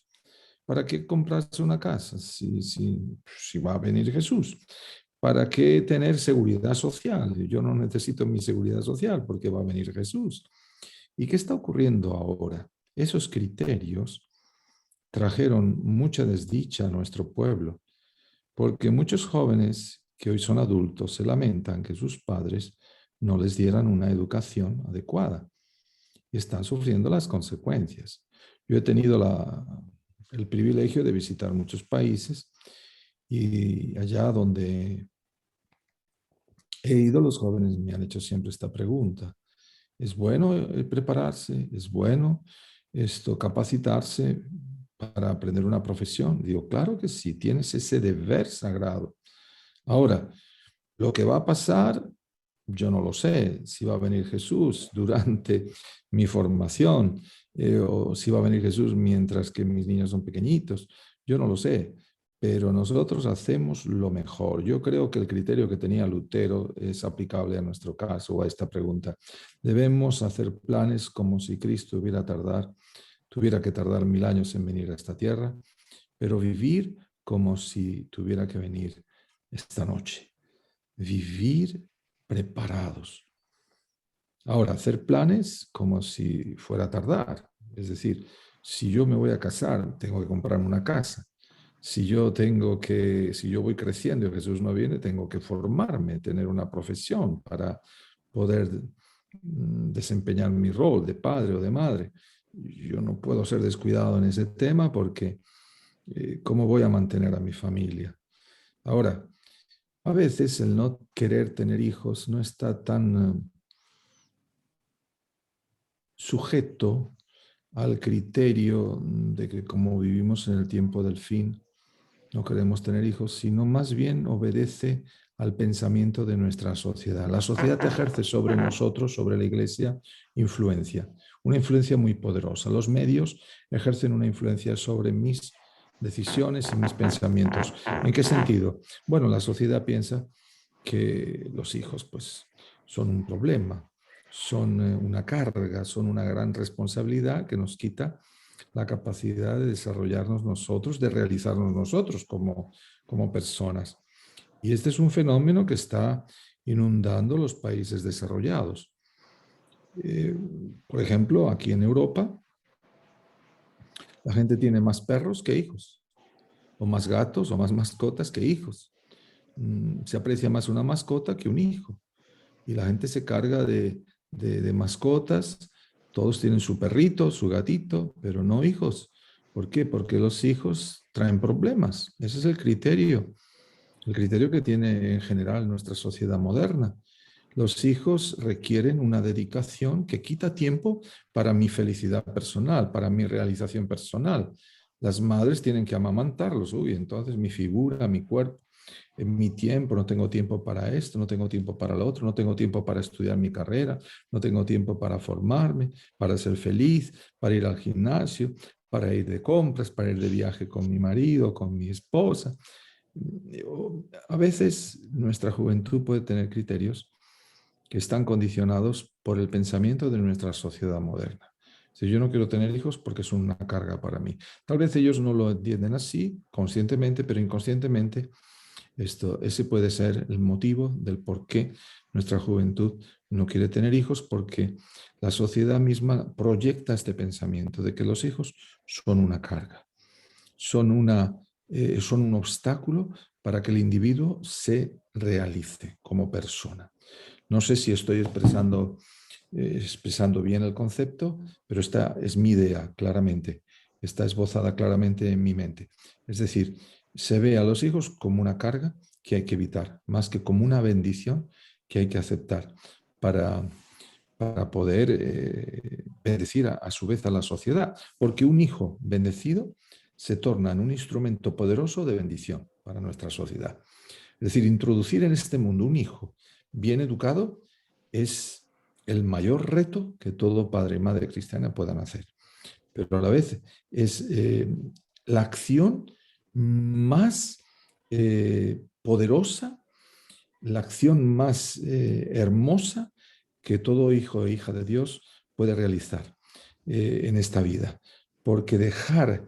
¿Para qué comprarse una casa si va a venir Jesús? ¿Para qué tener seguridad social? Yo no necesito mi seguridad social porque va a venir Jesús. ¿Y qué está ocurriendo ahora? Esos criterios trajeron mucha desdicha a nuestro pueblo, porque muchos jóvenes que hoy son adultos se lamentan que sus padres no les dieran una educación adecuada y están sufriendo las consecuencias. Yo he tenido el privilegio de visitar muchos países y allá donde he ido, los jóvenes me han hecho siempre esta pregunta. ¿Es bueno prepararse? ¿Es bueno capacitarse para aprender una profesión? Digo, claro que sí, tienes ese deber sagrado. Ahora, lo que va a pasar, yo no lo sé, si va a venir Jesús durante mi formación o si va a venir Jesús mientras que mis niños son pequeñitos, yo no lo sé, pero nosotros hacemos lo mejor. Yo creo que el criterio que tenía Lutero es aplicable a nuestro caso o a esta pregunta. Debemos hacer planes como si Cristo tuviera que tardar 1000 años en venir a esta tierra, pero vivir como si tuviera que venir esta noche. Vivir preparados. Ahora, hacer planes como si fuera a tardar. Es decir, si yo me voy a casar, tengo que comprarme una casa. Si yo voy creciendo y Jesús no viene, tengo que formarme, tener una profesión para poder desempeñar mi rol de padre o de madre. Yo no puedo ser descuidado en ese tema porque ¿Cómo voy a mantener a mi familia? Ahora, a veces el no querer tener hijos no está tan sujeto al criterio de que como vivimos en el tiempo del fin, no queremos tener hijos, sino más bien obedece al pensamiento de nuestra sociedad. La sociedad ejerce sobre nosotros, sobre la Iglesia, influencia, una influencia muy poderosa. Los medios ejercen una influencia sobre mis decisiones y mis pensamientos. ¿En qué sentido? Bueno, la sociedad piensa que los hijos pues, son un problema, son una carga, son una gran responsabilidad que nos quita la capacidad de desarrollarnos nosotros, de realizarnos nosotros como personas. Y este es un fenómeno que está inundando los países desarrollados. Por ejemplo, aquí en Europa, la gente tiene más perros que hijos, o más gatos o más mascotas que hijos. Se aprecia más una mascota que un hijo. Y la gente se carga de mascotas. Todos tienen su perrito, su gatito, pero no hijos. ¿Por qué? Porque los hijos traen problemas. Ese es el criterio que tiene en general nuestra sociedad moderna. Los hijos requieren una dedicación que quita tiempo para mi felicidad personal, para mi realización personal. Las madres tienen que amamantarlos. Uy, entonces mi figura, mi cuerpo, en mi tiempo, no tengo tiempo para esto, no tengo tiempo para lo otro, no tengo tiempo para estudiar mi carrera, no tengo tiempo para formarme, para ser feliz, para ir al gimnasio, para ir de compras, para ir de viaje con mi marido, con mi esposa. A veces nuestra juventud puede tener criterios que están condicionados por el pensamiento de nuestra sociedad moderna. Si yo no quiero tener hijos porque son una carga para mí. Tal vez ellos no lo entienden así, conscientemente, pero inconscientemente ese puede ser el motivo del por qué nuestra juventud no quiere tener hijos, porque la sociedad misma proyecta este pensamiento de que los hijos son una carga, son un obstáculo para que el individuo se realice como persona. No sé si estoy expresando bien el concepto, pero esta es mi idea, claramente. Está esbozada claramente en mi mente. Es decir, se ve a los hijos como una carga que hay que evitar, más que como una bendición que hay que aceptar para poder bendecir a su vez a la sociedad. Porque un hijo bendecido se torna en un instrumento poderoso de bendición para nuestra sociedad. Es decir, introducir en este mundo un hijo bien educado es el mayor reto que todo padre y madre cristiana puedan hacer. Pero a la vez es la acción más poderosa, la acción más hermosa que todo hijo e hija de Dios puede realizar en esta vida. Porque dejar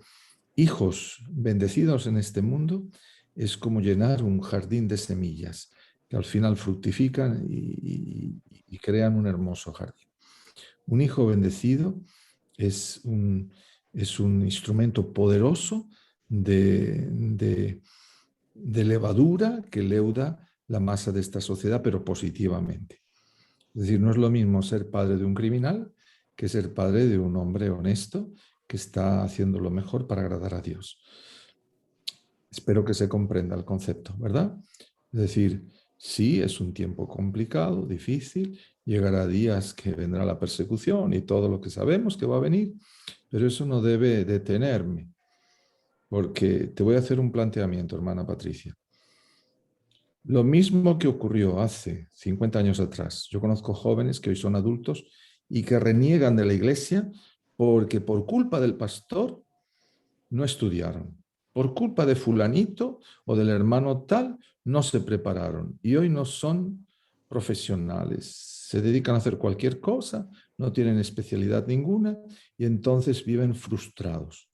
hijos bendecidos en este mundo es como llenar un jardín de semillas que al final fructifican y crean un hermoso jardín. Un hijo bendecido es un instrumento poderoso de levadura que leuda la masa de esta sociedad, pero positivamente. Es decir, no es lo mismo ser padre de un criminal que ser padre de un hombre honesto que está haciendo lo mejor para agradar a Dios. Espero que se comprenda el concepto, ¿verdad? Es decir, sí, es un tiempo complicado, difícil, llegará días que vendrá la persecución y todo lo que sabemos que va a venir, pero eso no debe detenerme, porque te voy a hacer un planteamiento, hermana Patricia. Lo mismo que ocurrió hace 50 años atrás. Yo conozco jóvenes que hoy son adultos y que reniegan de la iglesia porque por culpa del pastor no estudiaron. Por culpa de fulanito o del hermano tal, no se prepararon y hoy no son profesionales. Se dedican a hacer cualquier cosa, no tienen especialidad ninguna y entonces viven frustrados.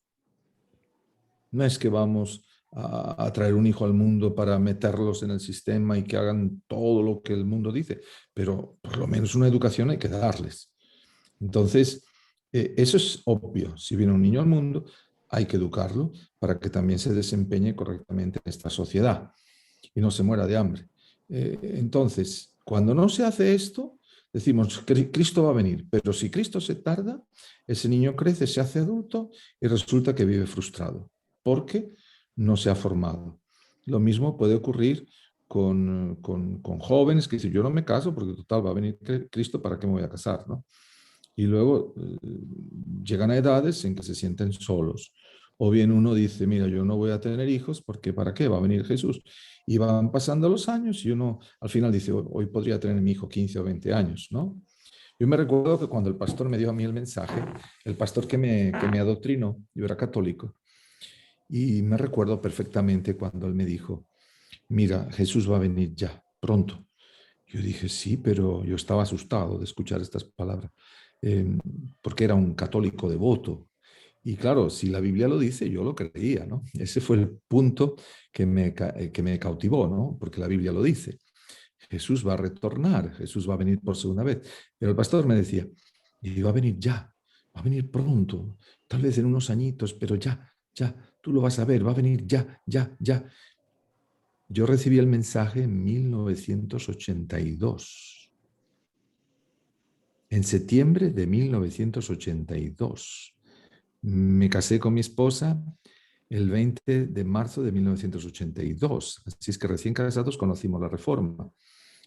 No es que vamos a traer un hijo al mundo para meterlos en el sistema y que hagan todo lo que el mundo dice, pero por lo menos una educación hay que darles. Entonces, eso es obvio. Si viene un niño al mundo, hay que educarlo para que también se desempeñe correctamente en esta sociedad y no se muera de hambre. Entonces, cuando no se hace esto, decimos que Cristo va a venir, pero si Cristo se tarda, ese niño crece, se hace adulto y resulta que vive frustrado. porque no se ha formado. Lo mismo puede ocurrir con jóvenes que dicen, yo no me caso porque total va a venir Cristo, ¿para qué me voy a casar? ¿No? Y luego llegan a edades en que se sienten solos. O bien uno dice, mira, yo no voy a tener hijos porque ¿para qué? Va a venir Jesús. Y van pasando los años y uno al final dice, hoy podría tener mi hijo 15 o 20 años, ¿no? Yo me recuerdo que cuando el pastor me dio a mí el mensaje, el pastor que me adoctrinó, yo era católico, y me recuerdo perfectamente cuando él me dijo, mira, Jesús va a venir ya, pronto. Yo dije, sí, pero yo estaba asustado de escuchar estas palabras, porque era un católico devoto. Y claro, si la Biblia lo dice, yo lo creía, ¿no? Ese fue el punto que me cautivó, ¿no? Porque la Biblia lo dice. Jesús va a retornar, Jesús va a venir por segunda vez. Pero el pastor me decía, y va a venir ya, va a venir pronto, tal vez en unos añitos, pero ya, tú lo vas a ver, va a venir ya, ya, ya. Yo recibí el mensaje en 1982. En septiembre de 1982. Me casé con mi esposa el 20 de marzo de 1982. Así es que recién casados conocimos la Reforma.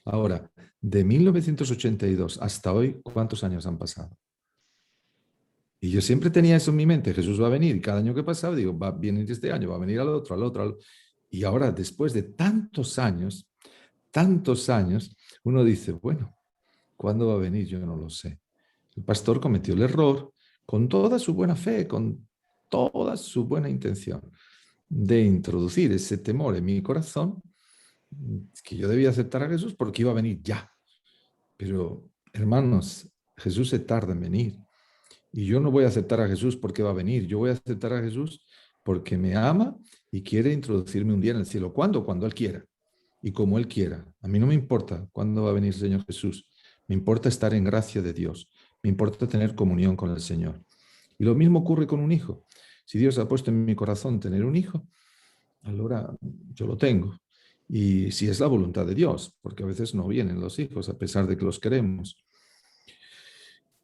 Ahora, de 1982 hasta hoy, ¿cuántos años han pasado? Y yo siempre tenía eso en mi mente, Jesús va a venir. Y cada año que pasaba, digo, va a venir este año, va a venir al otro, al otro. Y ahora, después de tantos años, uno dice, bueno, ¿cuándo va a venir? Yo no lo sé. El pastor cometió el error con toda su buena fe, con toda su buena intención de introducir ese temor en mi corazón, que yo debía aceptar a Jesús porque iba a venir ya. Pero, hermanos, Jesús se tarda en venir. Y yo no voy a aceptar a Jesús porque va a venir. Yo voy a aceptar a Jesús porque me ama y quiere introducirme un día en el cielo. ¿Cuándo? Cuando Él quiera y como Él quiera. A mí no me importa cuándo va a venir el Señor Jesús. Me importa estar en gracia de Dios. Me importa tener comunión con el Señor. Y lo mismo ocurre con un hijo. Si Dios ha puesto en mi corazón tener un hijo, ahora yo lo tengo. Y si es la voluntad de Dios, porque a veces no vienen los hijos a pesar de que los queremos.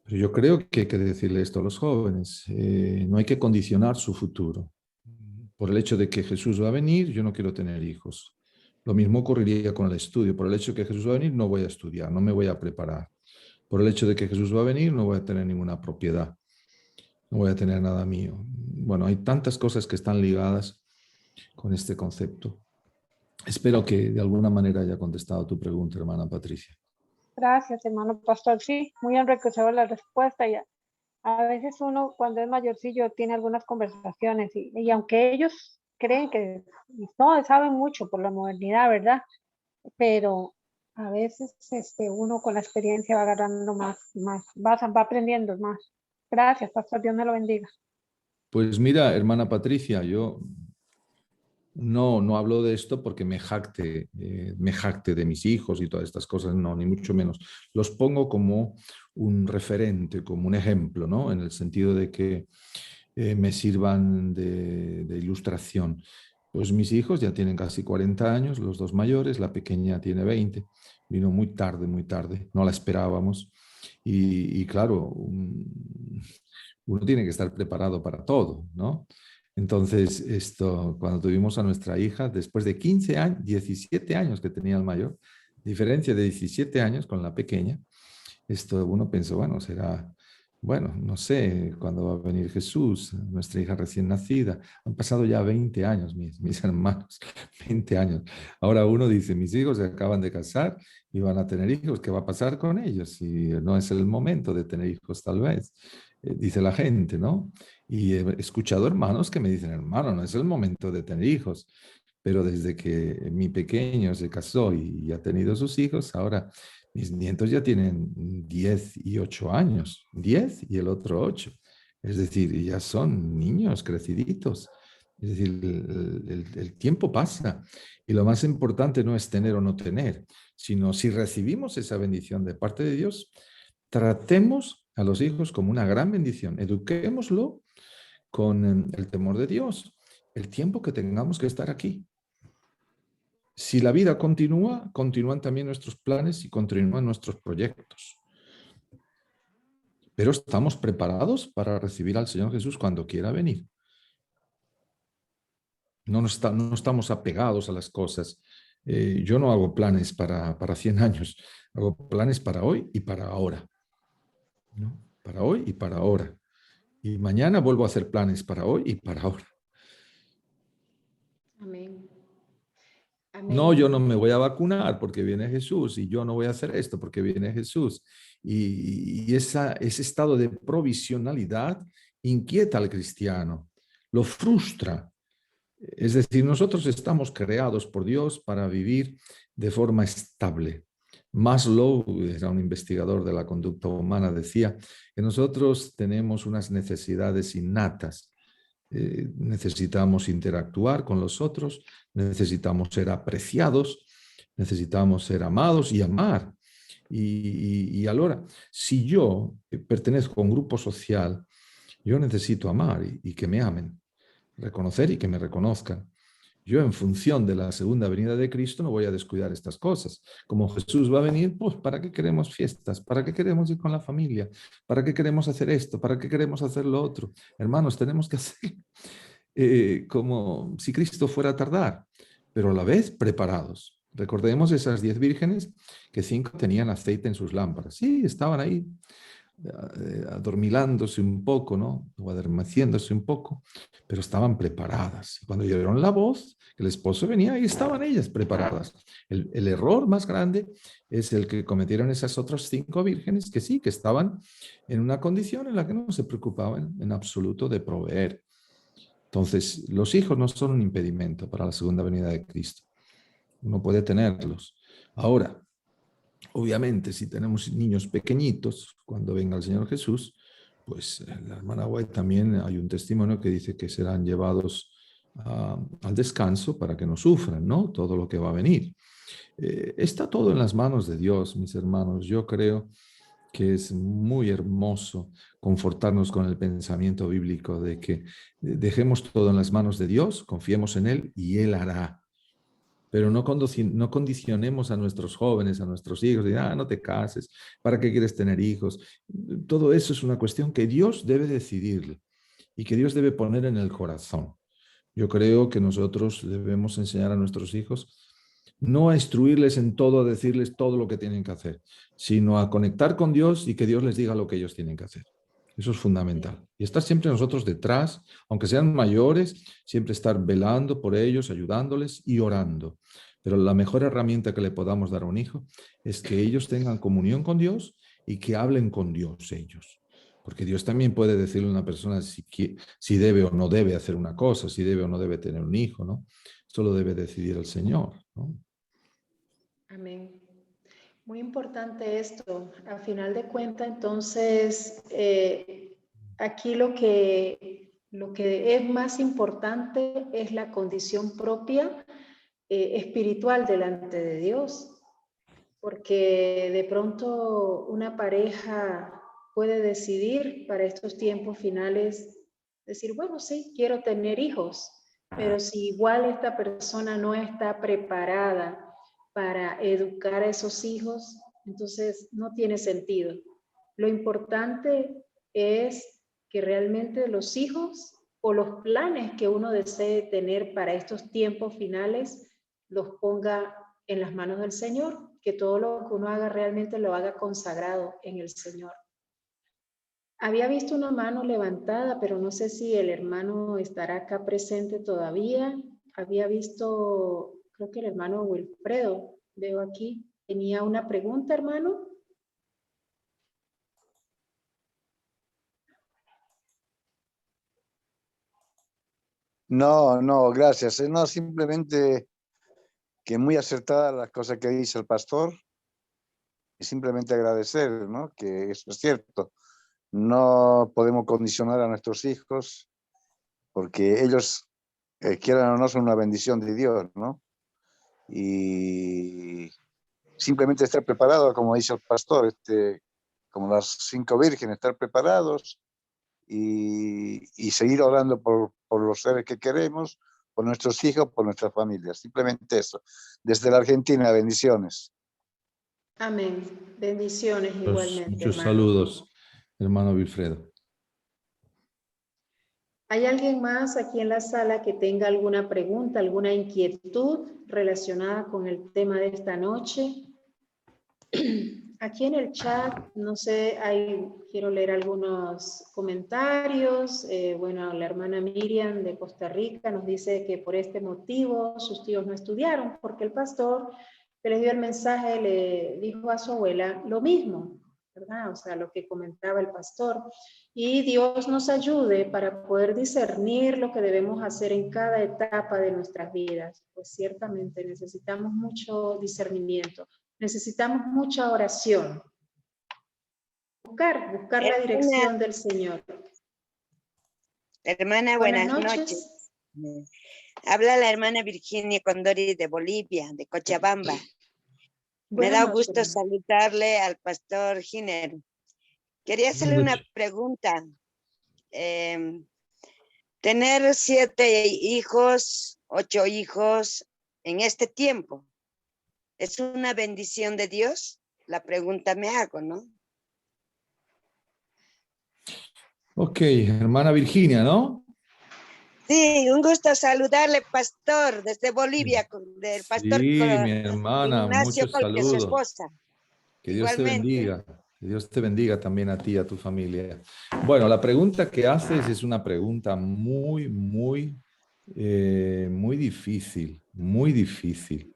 Pero yo creo que hay que decirle esto a los jóvenes. No hay que condicionar su futuro. Por el hecho de que Jesús va a venir, yo no quiero tener hijos. Lo mismo ocurriría con el estudio. Por el hecho de que Jesús va a venir, no voy a estudiar, no me voy a preparar. Por el hecho de que Jesús va a venir, no voy a tener ninguna propiedad. No voy a tener nada mío. Bueno, hay tantas cosas que están ligadas con este concepto. Espero que de alguna manera haya contestado tu pregunta, hermana Patricia. Gracias, hermano pastor. Sí, muy enriquecedora la respuesta. Y a veces uno, cuando es mayorcillo, tiene algunas conversaciones y aunque ellos creen que no saben mucho por la modernidad, ¿verdad? Pero a veces uno con la experiencia va agarrando más, va aprendiendo más. Gracias, pastor. Dios me lo bendiga. Pues mira, hermana Patricia, yo no hablo de esto porque me jacte de mis hijos y todas estas cosas, no, ni mucho menos. Los pongo como un referente, como un ejemplo, ¿no? En el sentido de que me sirvan de ilustración. Pues mis hijos ya tienen casi 40 años, los dos mayores, la pequeña tiene 20, vino muy tarde, no la esperábamos. Y claro, uno tiene que estar preparado para todo, ¿no? Entonces, cuando tuvimos a nuestra hija, después de 15 años, 17 años que tenía el mayor, diferencia de 17 años con la pequeña, uno pensó, bueno, no sé cuándo va a venir Jesús, nuestra hija recién nacida. Han pasado ya 20 años, mis hermanos, 20 años. Ahora uno dice, mis hijos se acaban de casar y van a tener hijos, ¿qué va a pasar con ellos? Si no es el momento de tener hijos, tal vez, dice la gente, ¿no? Y he escuchado hermanos que me dicen, hermano, no es el momento de tener hijos. Pero desde que mi pequeño se casó y ha tenido sus hijos, ahora mis nietos ya tienen 10 y 8 años, 10 y el otro 8. Es decir, ya son niños creciditos. Es decir, el tiempo pasa y lo más importante no es tener o no tener, sino si recibimos esa bendición de parte de Dios, tratemos a los hijos como una gran bendición, eduquémoslo con el temor de Dios, el tiempo que tengamos que estar aquí. Si la vida continúa, continúan también nuestros planes y continúan nuestros proyectos. Pero estamos preparados para recibir al Señor Jesús cuando quiera venir. No estamos apegados a las cosas. Yo no hago planes para 100 años, hago planes para hoy y para ahora, ¿no? Para hoy y para ahora. Y mañana vuelvo a hacer planes para hoy y para ahora. Amén. No, yo Amén. no me voy a vacunar porque viene Jesús y yo no voy a hacer esto porque viene Jesús. Y ese estado de provisionalidad inquieta al cristiano, lo frustra. Es decir, nosotros estamos creados por Dios para vivir de forma estable. Maslow, era un investigador de la conducta humana, decía que nosotros tenemos unas necesidades innatas. Necesitamos interactuar con los otros, necesitamos ser apreciados, necesitamos ser amados y amar. Y ahora, si yo pertenezco a un grupo social, yo necesito amar y que me amen, reconocer y que me reconozcan. Yo, en función de la segunda venida de Cristo, no voy a descuidar estas cosas. Como Jesús va a venir, pues, ¿para qué queremos fiestas? ¿Para qué queremos ir con la familia? ¿Para qué queremos hacer esto? ¿Para qué queremos hacer lo otro? Hermanos, tenemos que hacer como si Cristo fuera a tardar, pero a la vez preparados. Recordemos esas 10 vírgenes que 5 tenían aceite en sus lámparas. Sí, estaban ahí adormilándose un poco, ¿no? O adormeciéndose un poco, pero estaban preparadas. Y cuando oyeron la voz, el esposo venía y estaban ellas preparadas. El error más grande es el que cometieron esas otras 5 vírgenes que sí, que estaban en una condición en la que no se preocupaban en absoluto de proveer. Entonces, los hijos no son un impedimento para la segunda venida de Cristo. Uno puede tenerlos. Ahora, obviamente, si tenemos niños pequeñitos, cuando venga el Señor Jesús, pues la hermana White también hay un testimonio que dice que serán llevados al descanso para que no sufran, ¿no? Todo lo que va a venir. Está todo en las manos de Dios, mis hermanos. Yo creo que es muy hermoso confortarnos con el pensamiento bíblico de que dejemos todo en las manos de Dios, confiemos en Él y Él hará. Pero no condicionemos a nuestros jóvenes, a nuestros hijos, de, no te cases, ¿para qué quieres tener hijos? Todo eso es una cuestión que Dios debe decidir y que Dios debe poner en el corazón. Yo creo que nosotros debemos enseñar a nuestros hijos no a instruirles en todo, a decirles todo lo que tienen que hacer, sino a conectar con Dios y que Dios les diga lo que ellos tienen que hacer. Eso es fundamental. Y estar siempre nosotros detrás, aunque sean mayores, siempre estar velando por ellos, ayudándoles y orando. Pero la mejor herramienta que le podamos dar a un hijo es que ellos tengan comunión con Dios y que hablen con Dios ellos. Porque Dios también puede decirle a una persona si debe o no debe hacer una cosa, si debe o no debe tener un hijo, ¿no? Esto lo debe decidir el Señor, ¿no? Amén. Muy importante esto. A final de cuentas, entonces, aquí lo que es más importante es la condición propia espiritual delante de Dios. Porque de pronto una pareja puede decidir para estos tiempos finales, decir, bueno, sí, quiero tener hijos, pero si igual esta persona no está preparada para educar a esos hijos, entonces no tiene sentido. Lo importante es que realmente los hijos o los planes que uno desee tener para estos tiempos finales los ponga en las manos del Señor, que todo lo que uno haga realmente lo haga consagrado en el Señor. Había visto una mano levantada, pero no sé si el hermano estará acá presente todavía. Había visto, creo que el hermano Wilfredo, veo aquí. ¿Tenía una pregunta, hermano? No, gracias. No, simplemente que muy acertada las cosas que dice el pastor y simplemente agradecer, ¿no? Que eso es cierto. No podemos condicionar a nuestros hijos porque ellos, quieran o no, son una bendición de Dios, ¿no? Y simplemente estar preparado, como dice el pastor, como las 5 vírgenes, estar preparados y seguir orando por los seres que queremos, por nuestros hijos, por nuestras familias. Simplemente eso. Desde la Argentina, bendiciones. Amén. Bendiciones igualmente, Muchos hermano. saludos, hermano Wilfredo. ¿Hay alguien más aquí en la sala que tenga alguna pregunta, alguna inquietud relacionada con el tema de esta noche? Aquí en el chat, no sé, quiero leer algunos comentarios. Bueno, la hermana Miriam de Costa Rica nos dice que por este motivo sus tíos no estudiaron, porque el pastor que les dio el mensaje le dijo a su abuela lo mismo, ¿verdad? O sea, lo que comentaba el pastor. Y Dios nos ayude para poder discernir lo que debemos hacer en cada etapa de nuestras vidas. Pues ciertamente necesitamos mucho discernimiento. Necesitamos mucha oración. Buscar la dirección del Señor. Hermana, buenas noches. Habla la hermana Virginia Condori de Bolivia, de Cochabamba. Me da gusto saludarle al pastor Giner. Quería hacerle una pregunta. Tener 7 hijos, 8 hijos en este tiempo, ¿es una bendición de Dios? La pregunta me hago, ¿no? Ok, hermana Virginia, ¿no? Sí, un gusto saludarle, pastor, desde Bolivia, del pastor Sí, mi hermana, Ignacio muchos Colque, su saludos. esposa. Que Dios te Igualmente. bendiga. Que Dios te bendiga también a ti y a tu familia. Bueno, la pregunta que haces es una pregunta muy, muy, muy difícil, muy difícil.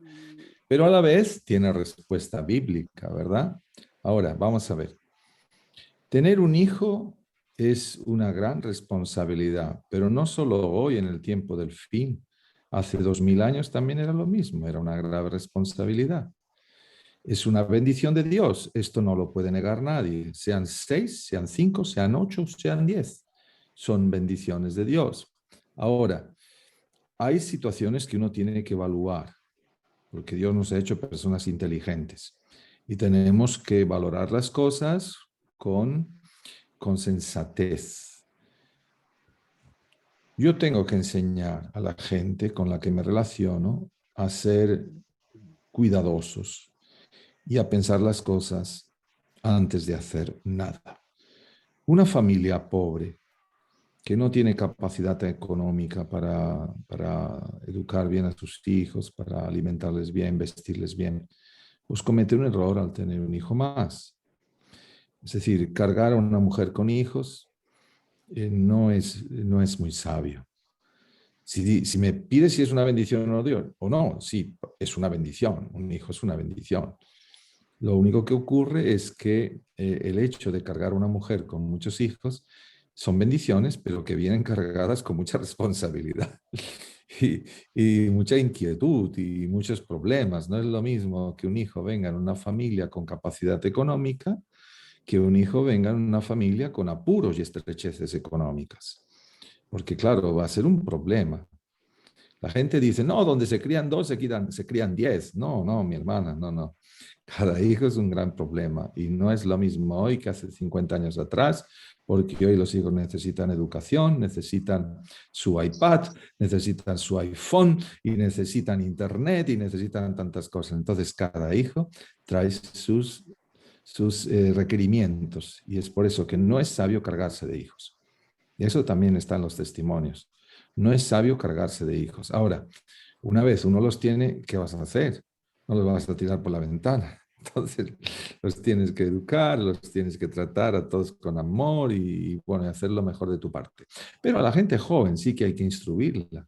Pero a la vez tiene respuesta bíblica, ¿verdad? Ahora, vamos a ver. Tener un hijo es una gran responsabilidad, pero no solo hoy en el tiempo del fin. Hace 2000 años también era lo mismo, era una grave responsabilidad. Es una bendición de Dios, esto no lo puede negar nadie. Sean 6, sean 5, sean 8, sean 10. Son bendiciones de Dios. Ahora, hay situaciones que uno tiene que evaluar, porque Dios nos ha hecho personas inteligentes y tenemos que valorar las cosas con sensatez. Yo tengo que enseñar a la gente con la que me relaciono a ser cuidadosos y a pensar las cosas antes de hacer nada. Una familia pobre que no tiene capacidad económica para educar bien a sus hijos, para alimentarles bien, vestirles bien, pues comete un error al tener un hijo más. Es decir, cargar a una mujer con hijos no es muy sabio. Si me pides si es una bendición o no, sí, es una bendición, un hijo es una bendición. Lo único que ocurre es que el hecho de cargar a una mujer con muchos hijos son bendiciones, pero que vienen cargadas con mucha responsabilidad y mucha inquietud y muchos problemas. No es lo mismo que un hijo venga en una familia con capacidad económica que un hijo venga en una familia con apuros y estrecheces económicas. Porque claro, va a ser un problema. La gente dice, no, donde se crían 2, se crían 10. No, no, mi hermana, no, no. Cada hijo es un gran problema y no es lo mismo hoy que hace 50 años atrás, porque hoy los hijos necesitan educación, necesitan su iPad, necesitan su iPhone y necesitan internet y necesitan tantas cosas. Entonces cada hijo trae sus requerimientos y es por eso que no es sabio cargarse de hijos. Y eso también está en los testimonios. No es sabio cargarse de hijos. Ahora, una vez uno los tiene, ¿qué vas a hacer? No los vas a tirar por la ventana. Entonces, los tienes que educar, los tienes que tratar a todos con amor y bueno, hacer lo mejor de tu parte. Pero a la gente joven sí que hay que instruirla.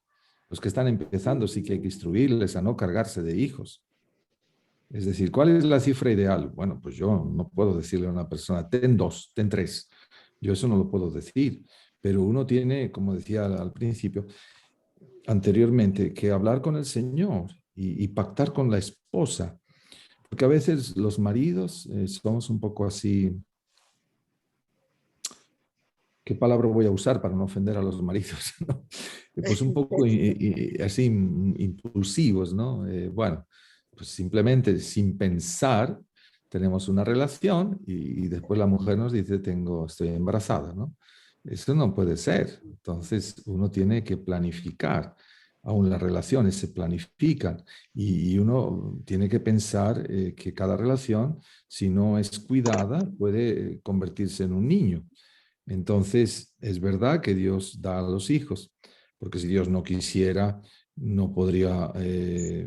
Los que están empezando sí que hay que instruirles a no cargarse de hijos. Es decir, ¿cuál es la cifra ideal? Bueno, pues yo no puedo decirle a una persona, ten 2, ten 3. Yo eso no lo puedo decir. Pero uno tiene, como decía al principio, anteriormente, que hablar con el Señor y pactar con la esposa. Porque a veces los maridos somos un poco así, ¿qué palabra voy a usar para no ofender a los maridos? ¿No? Pues un poco así impulsivos, ¿no? Bueno, pues simplemente sin pensar tenemos una relación y después la mujer nos dice, estoy embarazada, ¿no? Eso no puede ser. Entonces uno tiene que planificar. Aún las relaciones se planifican y uno tiene que pensar que cada relación, si no es cuidada, puede convertirse en un niño. Entonces, es verdad que Dios da a los hijos, porque si Dios no quisiera, no podría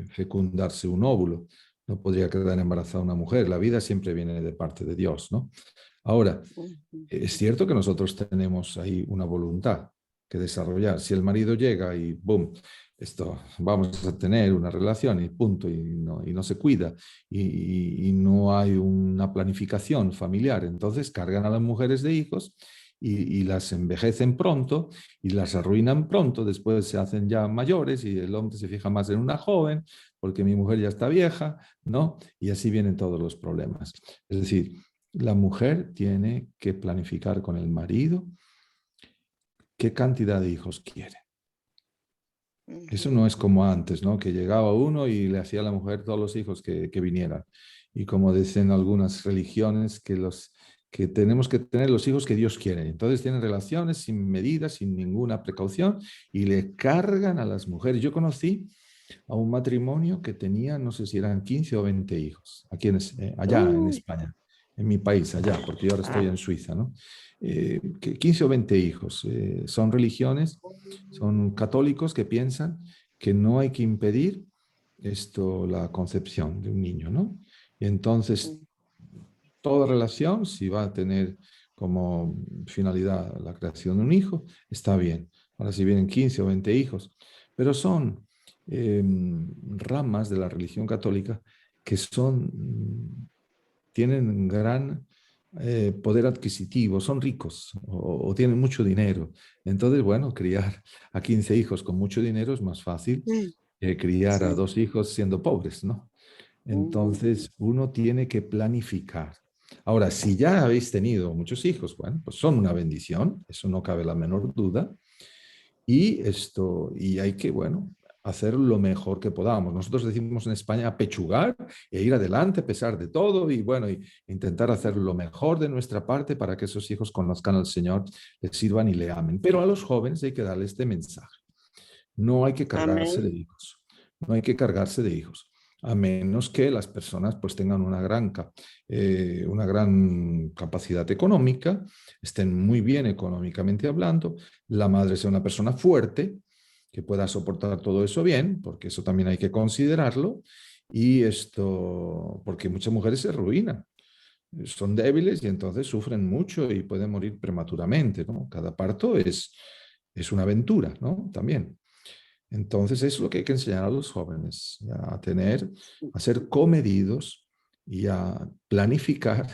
fecundarse un óvulo, no podría quedar embarazada una mujer. La vida siempre viene de parte de Dios, ¿no? Ahora, es cierto que nosotros tenemos ahí una voluntad que desarrollar. Si el marido llega y ¡boom! Vamos a tener una relación y punto, y no se cuida, y no hay una planificación familiar, entonces cargan a las mujeres de hijos y las envejecen pronto y las arruinan pronto, después se hacen ya mayores y el hombre se fija más en una joven porque mi mujer ya está vieja, ¿no? Y así vienen todos los problemas. Es decir, la mujer tiene que planificar con el marido qué cantidad de hijos quiere. Eso no es como antes, ¿no? Que llegaba uno y le hacía a la mujer todos los hijos que vinieran. Y como dicen algunas religiones, que tenemos que tener los hijos que Dios quiere. Entonces tienen relaciones sin medidas, sin ninguna precaución, y le cargan a las mujeres. Yo conocí a un matrimonio que tenía, no sé si eran 15 o 20 hijos, allá en España, en mi país, allá, porque yo ahora estoy en Suiza, ¿no? 15 o 20 hijos. Son religiones, son católicos que piensan que no hay que impedir la concepción de un niño, ¿no? Y entonces, toda relación, si va a tener como finalidad la creación de un hijo, está bien. Ahora, si vienen 15 o 20 hijos, pero son ramas de la religión católica que tienen gran poder adquisitivo, son ricos o tienen mucho dinero. Entonces, bueno, criar a 15 hijos con mucho dinero es más fácil que criar a 2 hijos siendo pobres, ¿no? Entonces, uno tiene que planificar. Ahora, si ya habéis tenido muchos hijos, bueno, pues son una bendición, eso no cabe la menor duda. Y hay que, bueno, hacer lo mejor que podamos. Nosotros decimos en España apechugar e ir adelante a pesar de todo y, bueno, intentar hacer lo mejor de nuestra parte para que esos hijos conozcan al Señor, les sirvan y le amen. Pero a los jóvenes hay que darle este mensaje. No hay que cargarse de Amén. hijos. No hay que cargarse de hijos, a menos que las personas pues tengan una gran capacidad económica, estén muy bien económicamente hablando, la madre sea una persona fuerte, que pueda soportar todo eso bien, porque eso también hay que considerarlo, porque muchas mujeres se arruinan, son débiles y entonces sufren mucho y pueden morir prematuramente, ¿no? Cada parto es una aventura, ¿no? También. Entonces, eso es lo que hay que enseñar a los jóvenes, a ser comedidos y a planificar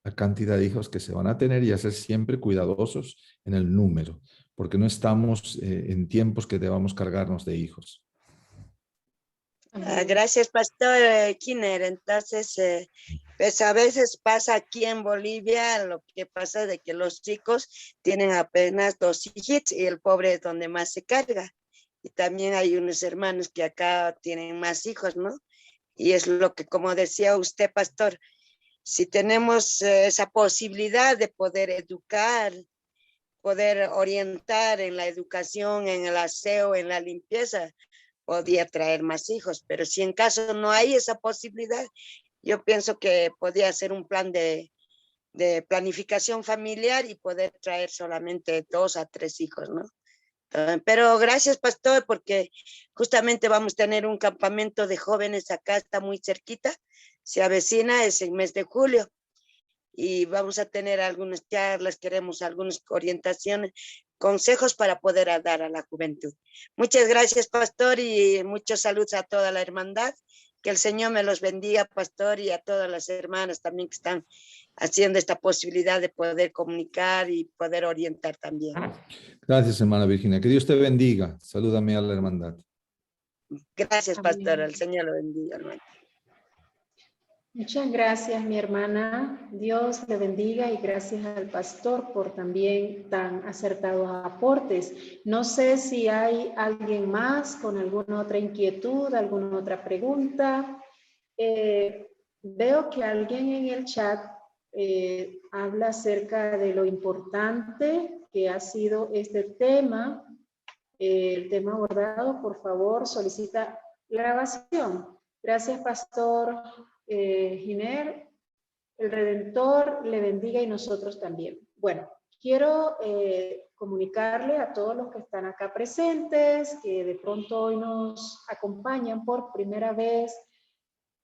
la cantidad de hijos que se van a tener y a ser siempre cuidadosos en el número, porque no estamos en tiempos que debamos cargarnos de hijos. Gracias, Pastor Kiner. Entonces, pues a veces pasa aquí en Bolivia lo que pasa de que los chicos tienen apenas 2 hijitos y el pobre es donde más se carga. Y también hay unos hermanos que acá tienen más hijos, ¿no? Y es lo que, como decía usted, Pastor, si tenemos esa posibilidad de poder educar, poder orientar en la educación, en el aseo, en la limpieza, podía traer más hijos, pero si en caso no hay esa posibilidad, yo pienso que podía ser un plan de planificación familiar y poder traer solamente 2 a 3 hijos, ¿no? Pero gracias, Pastor, porque justamente vamos a tener un campamento de jóvenes acá, está muy cerquita, se avecina, es el mes de julio, y vamos a tener algunas charlas, queremos algunas orientaciones, consejos para poder dar a la juventud. Muchas gracias, Pastor, y muchos saludos a toda la hermandad. Que el Señor me los bendiga, Pastor, y a todas las hermanas también que están haciendo esta posibilidad de poder comunicar y poder orientar también. Gracias, hermana Virginia. Que Dios te bendiga. Salúdame a la hermandad. Gracias, Pastor. Amén. El Señor lo bendiga, hermano. Muchas gracias, mi hermana. Dios le bendiga y gracias al pastor por también tan acertados aportes. No sé si hay alguien más con alguna otra inquietud, alguna otra pregunta. Veo que alguien en el chat habla acerca de lo importante que ha sido este tema. El tema abordado, por favor, solicita grabación. Gracias, pastor Giner. El Redentor le bendiga y nosotros también. Bueno, quiero comunicarle a todos los que están acá presentes, que de pronto hoy nos acompañan por primera vez,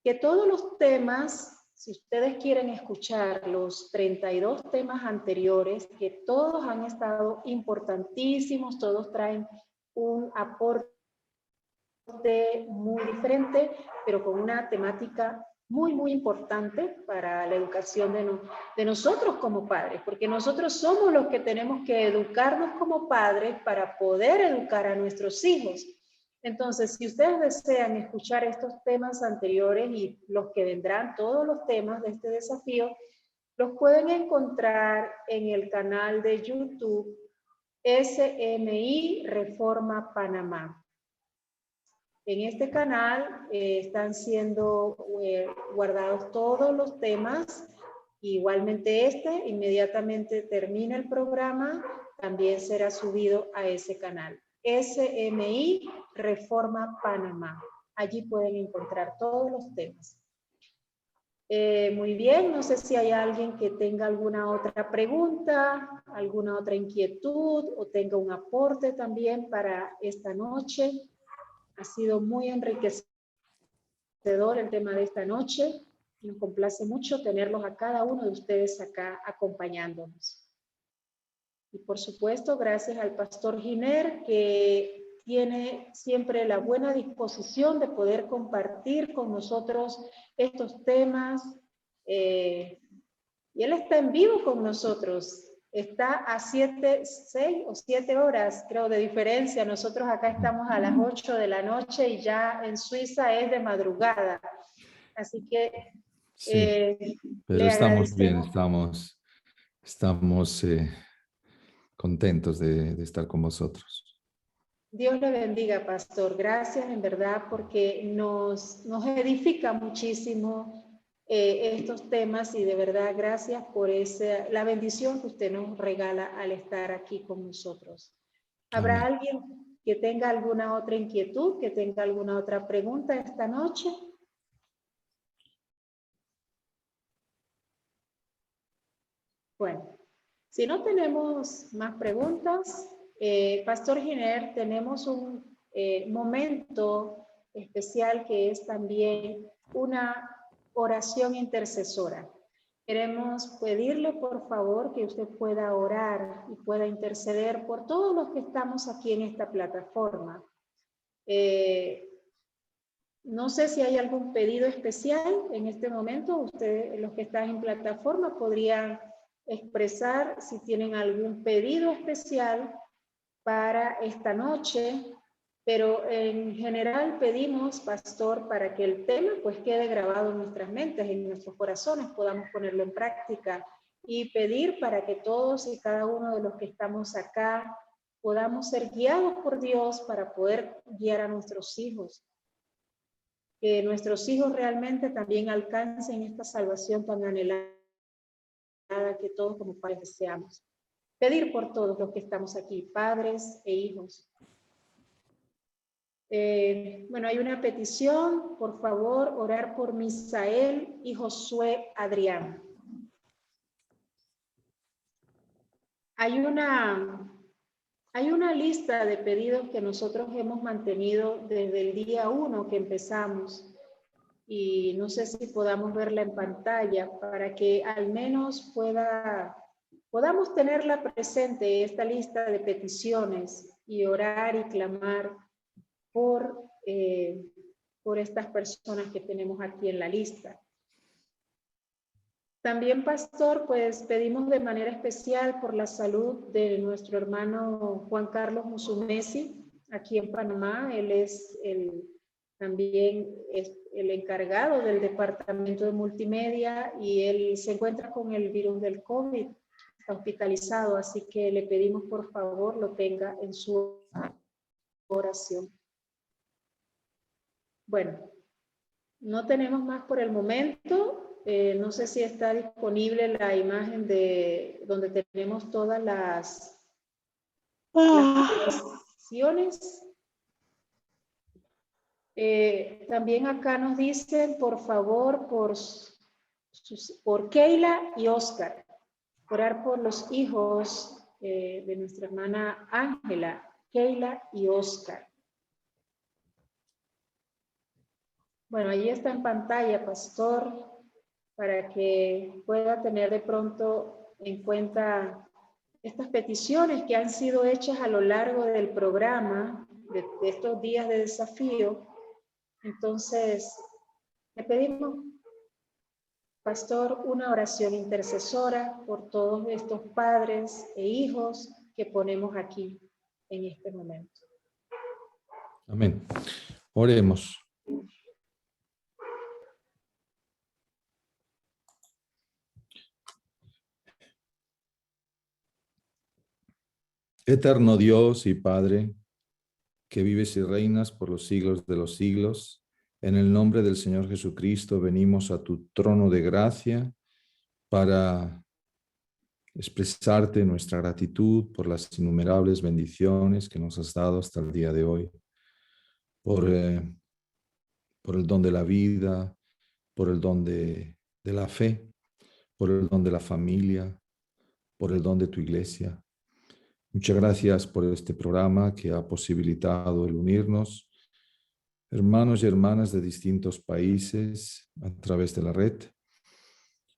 que todos los temas, si ustedes quieren escuchar los 32 temas anteriores, que todos han estado importantísimos, todos traen un aporte muy diferente, pero con una temática muy, muy importante para la educación de nosotros como padres, porque nosotros somos los que tenemos que educarnos como padres para poder educar a nuestros hijos. Entonces, si ustedes desean escuchar estos temas anteriores y los que vendrán, todos los temas de este desafío, los pueden encontrar en el canal de YouTube SMI Reforma Panamá. En este canal están siendo guardados todos los temas. Igualmente inmediatamente termina el programa, también será subido a ese canal. SMI Reforma Panamá. Allí pueden encontrar todos los temas. Muy bien, no sé si hay alguien que tenga alguna otra pregunta, alguna otra inquietud o tenga un aporte también para esta noche. Ha sido muy enriquecedor el tema de esta noche. Nos complace mucho tenerlos a cada uno de ustedes acá acompañándonos. Y por supuesto, gracias al pastor Giner, que tiene siempre la buena disposición de poder compartir con nosotros estos temas. Y él está en vivo con nosotros. Está a 6 o 7 horas, creo, de diferencia. Nosotros acá estamos a las 8 de la noche y ya en Suiza es de madrugada. Así que Sí, pero estamos bien, estamos contentos de estar con vosotros. Dios le bendiga, pastor. Gracias en verdad porque nos edifica muchísimo estos temas y de verdad gracias por la bendición que usted nos regala al estar aquí con nosotros. ¿Habrá Amén. alguien que tenga alguna otra inquietud, que tenga alguna otra pregunta esta noche? Bueno, si no tenemos más preguntas, Pastor Giner, tenemos un momento especial que es también una oración intercesora. Queremos pedirle, por favor, que usted pueda orar y pueda interceder por todos los que estamos aquí en esta plataforma. No sé si hay algún pedido especial en este momento. Ustedes, los que están en plataforma, podrían expresar si tienen algún pedido especial para esta noche, pero en general pedimos, pastor, para que el tema pues quede grabado en nuestras mentes, en nuestros corazones, podamos ponerlo en práctica y pedir para que todos y cada uno de los que estamos acá podamos ser guiados por Dios para poder guiar a nuestros hijos. Que nuestros hijos realmente también alcancen esta salvación tan anhelada que todos como padres deseamos. Pedir por todos los que estamos aquí, padres e hijos. Bueno, hay una petición, por favor, orar por Misael y Josué Adrián. Hay una lista de pedidos que nosotros hemos mantenido desde el día 1 que empezamos. Y no sé si podamos verla en pantalla para que al menos podamos tenerla presente, esta lista de peticiones, y orar y clamar por estas personas que tenemos aquí en la lista. También, pastor, pues pedimos de manera especial por la salud de nuestro hermano Juan Carlos Musumesi, aquí en Panamá. Él es también es el encargado del departamento de multimedia y él se encuentra con el virus del COVID, está hospitalizado, así que le pedimos por favor lo tenga en su oración. Bueno, no tenemos más por el momento. No sé si está disponible la imagen de donde tenemos todas las peticiones. También acá nos dicen, por favor, por Keila y Oscar. Orar por los hijos de nuestra hermana Ángela, Keila y Oscar. Bueno, ahí está en pantalla, pastor, para que pueda tener de pronto en cuenta estas peticiones que han sido hechas a lo largo del programa, de estos días de desafío. Entonces, le pedimos, pastor, una oración intercesora por todos estos padres e hijos que ponemos aquí en este momento. Amén. Oremos. Eterno Dios y Padre, que vives y reinas por los siglos de los siglos, en el nombre del Señor Jesucristo venimos a tu trono de gracia para expresarte nuestra gratitud por las innumerables bendiciones que nos has dado hasta el día de hoy, por el don de la vida, por el don de la fe, por el don de la familia, por el don de tu iglesia. Muchas gracias por este programa que ha posibilitado el unirnos, hermanos y hermanas de distintos países a través de la red,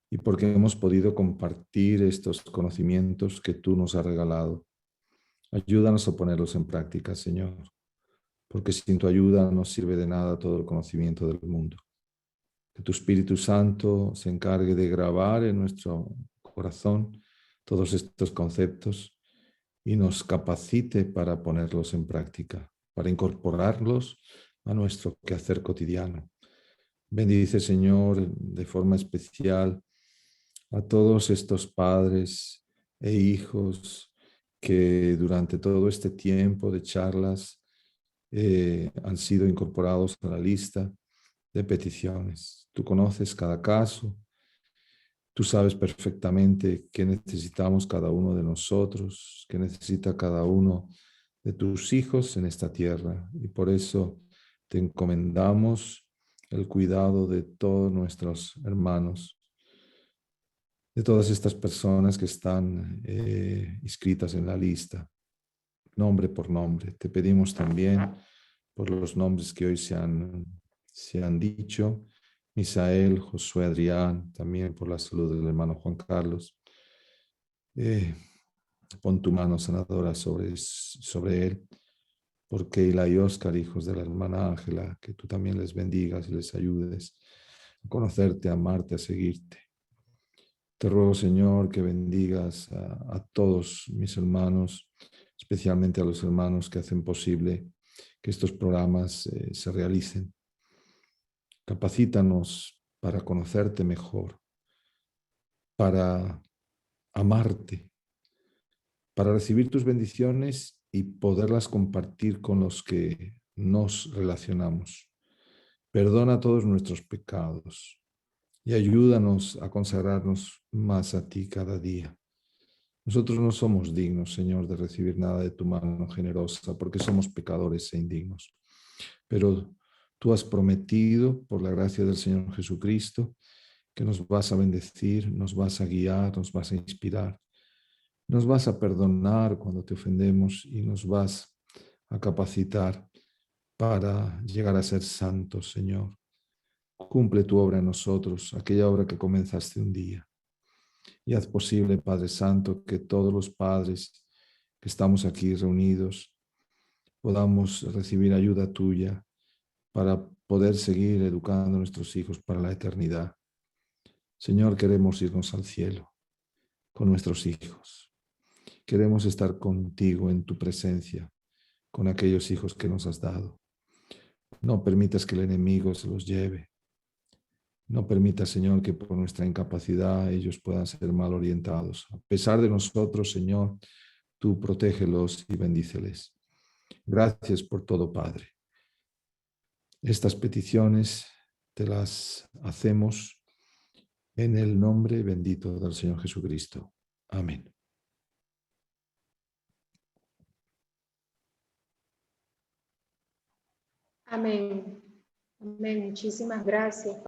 y porque hemos podido compartir estos conocimientos que tú nos has regalado. Ayúdanos a ponerlos en práctica, Señor, porque sin tu ayuda no sirve de nada todo el conocimiento del mundo. Que tu Espíritu Santo se encargue de grabar en nuestro corazón todos estos conceptos y nos capacite para ponerlos en práctica, para incorporarlos a nuestro quehacer cotidiano. Bendice, Señor, de forma especial a todos estos padres e hijos que durante todo este tiempo de charlas han sido incorporados a la lista de peticiones. Tú conoces cada caso, tú sabes perfectamente qué necesitamos cada uno de nosotros, qué necesita cada uno de tus hijos en esta tierra, y por eso te encomendamos el cuidado de todos nuestros hermanos, de todas estas personas que están inscritas en la lista, nombre por nombre. Te pedimos también por los nombres que hoy se han dicho: Misael, Josué, Adrián, también por la salud del hermano Juan Carlos. Pon tu mano sanadora sobre él, por Keila y Oscar, hijos de la hermana Ángela, que tú también les bendigas y les ayudes a conocerte, a amarte, a seguirte. Te ruego, Señor, que bendigas a todos mis hermanos, especialmente a los hermanos que hacen posible que estos programas se realicen. Capacítanos para conocerte mejor, para amarte, para recibir tus bendiciones y poderlas compartir con los que nos relacionamos. Perdona todos nuestros pecados y ayúdanos a consagrarnos más a ti cada día. Nosotros no somos dignos, Señor, de recibir nada de tu mano generosa, porque somos pecadores e indignos. Pero tú has prometido, por la gracia del Señor Jesucristo, que nos vas a bendecir, nos vas a guiar, nos vas a inspirar, nos vas a perdonar cuando te ofendemos y nos vas a capacitar para llegar a ser santos, Señor. Cumple tu obra en nosotros, aquella obra que comenzaste un día. Y haz posible, Padre Santo, que todos los padres que estamos aquí reunidos podamos recibir ayuda tuya para poder seguir educando a nuestros hijos para la eternidad. Señor, queremos irnos al cielo con nuestros hijos. Queremos estar contigo en tu presencia, con aquellos hijos que nos has dado. No permitas que el enemigo se los lleve. No permita, Señor, que por nuestra incapacidad ellos puedan ser mal orientados. A pesar de nosotros, Señor, tú protégelos y bendíceles. Gracias por todo, Padre. Estas peticiones te las hacemos en el nombre bendito del Señor Jesucristo. Amén. Amén. Amén. Muchísimas gracias.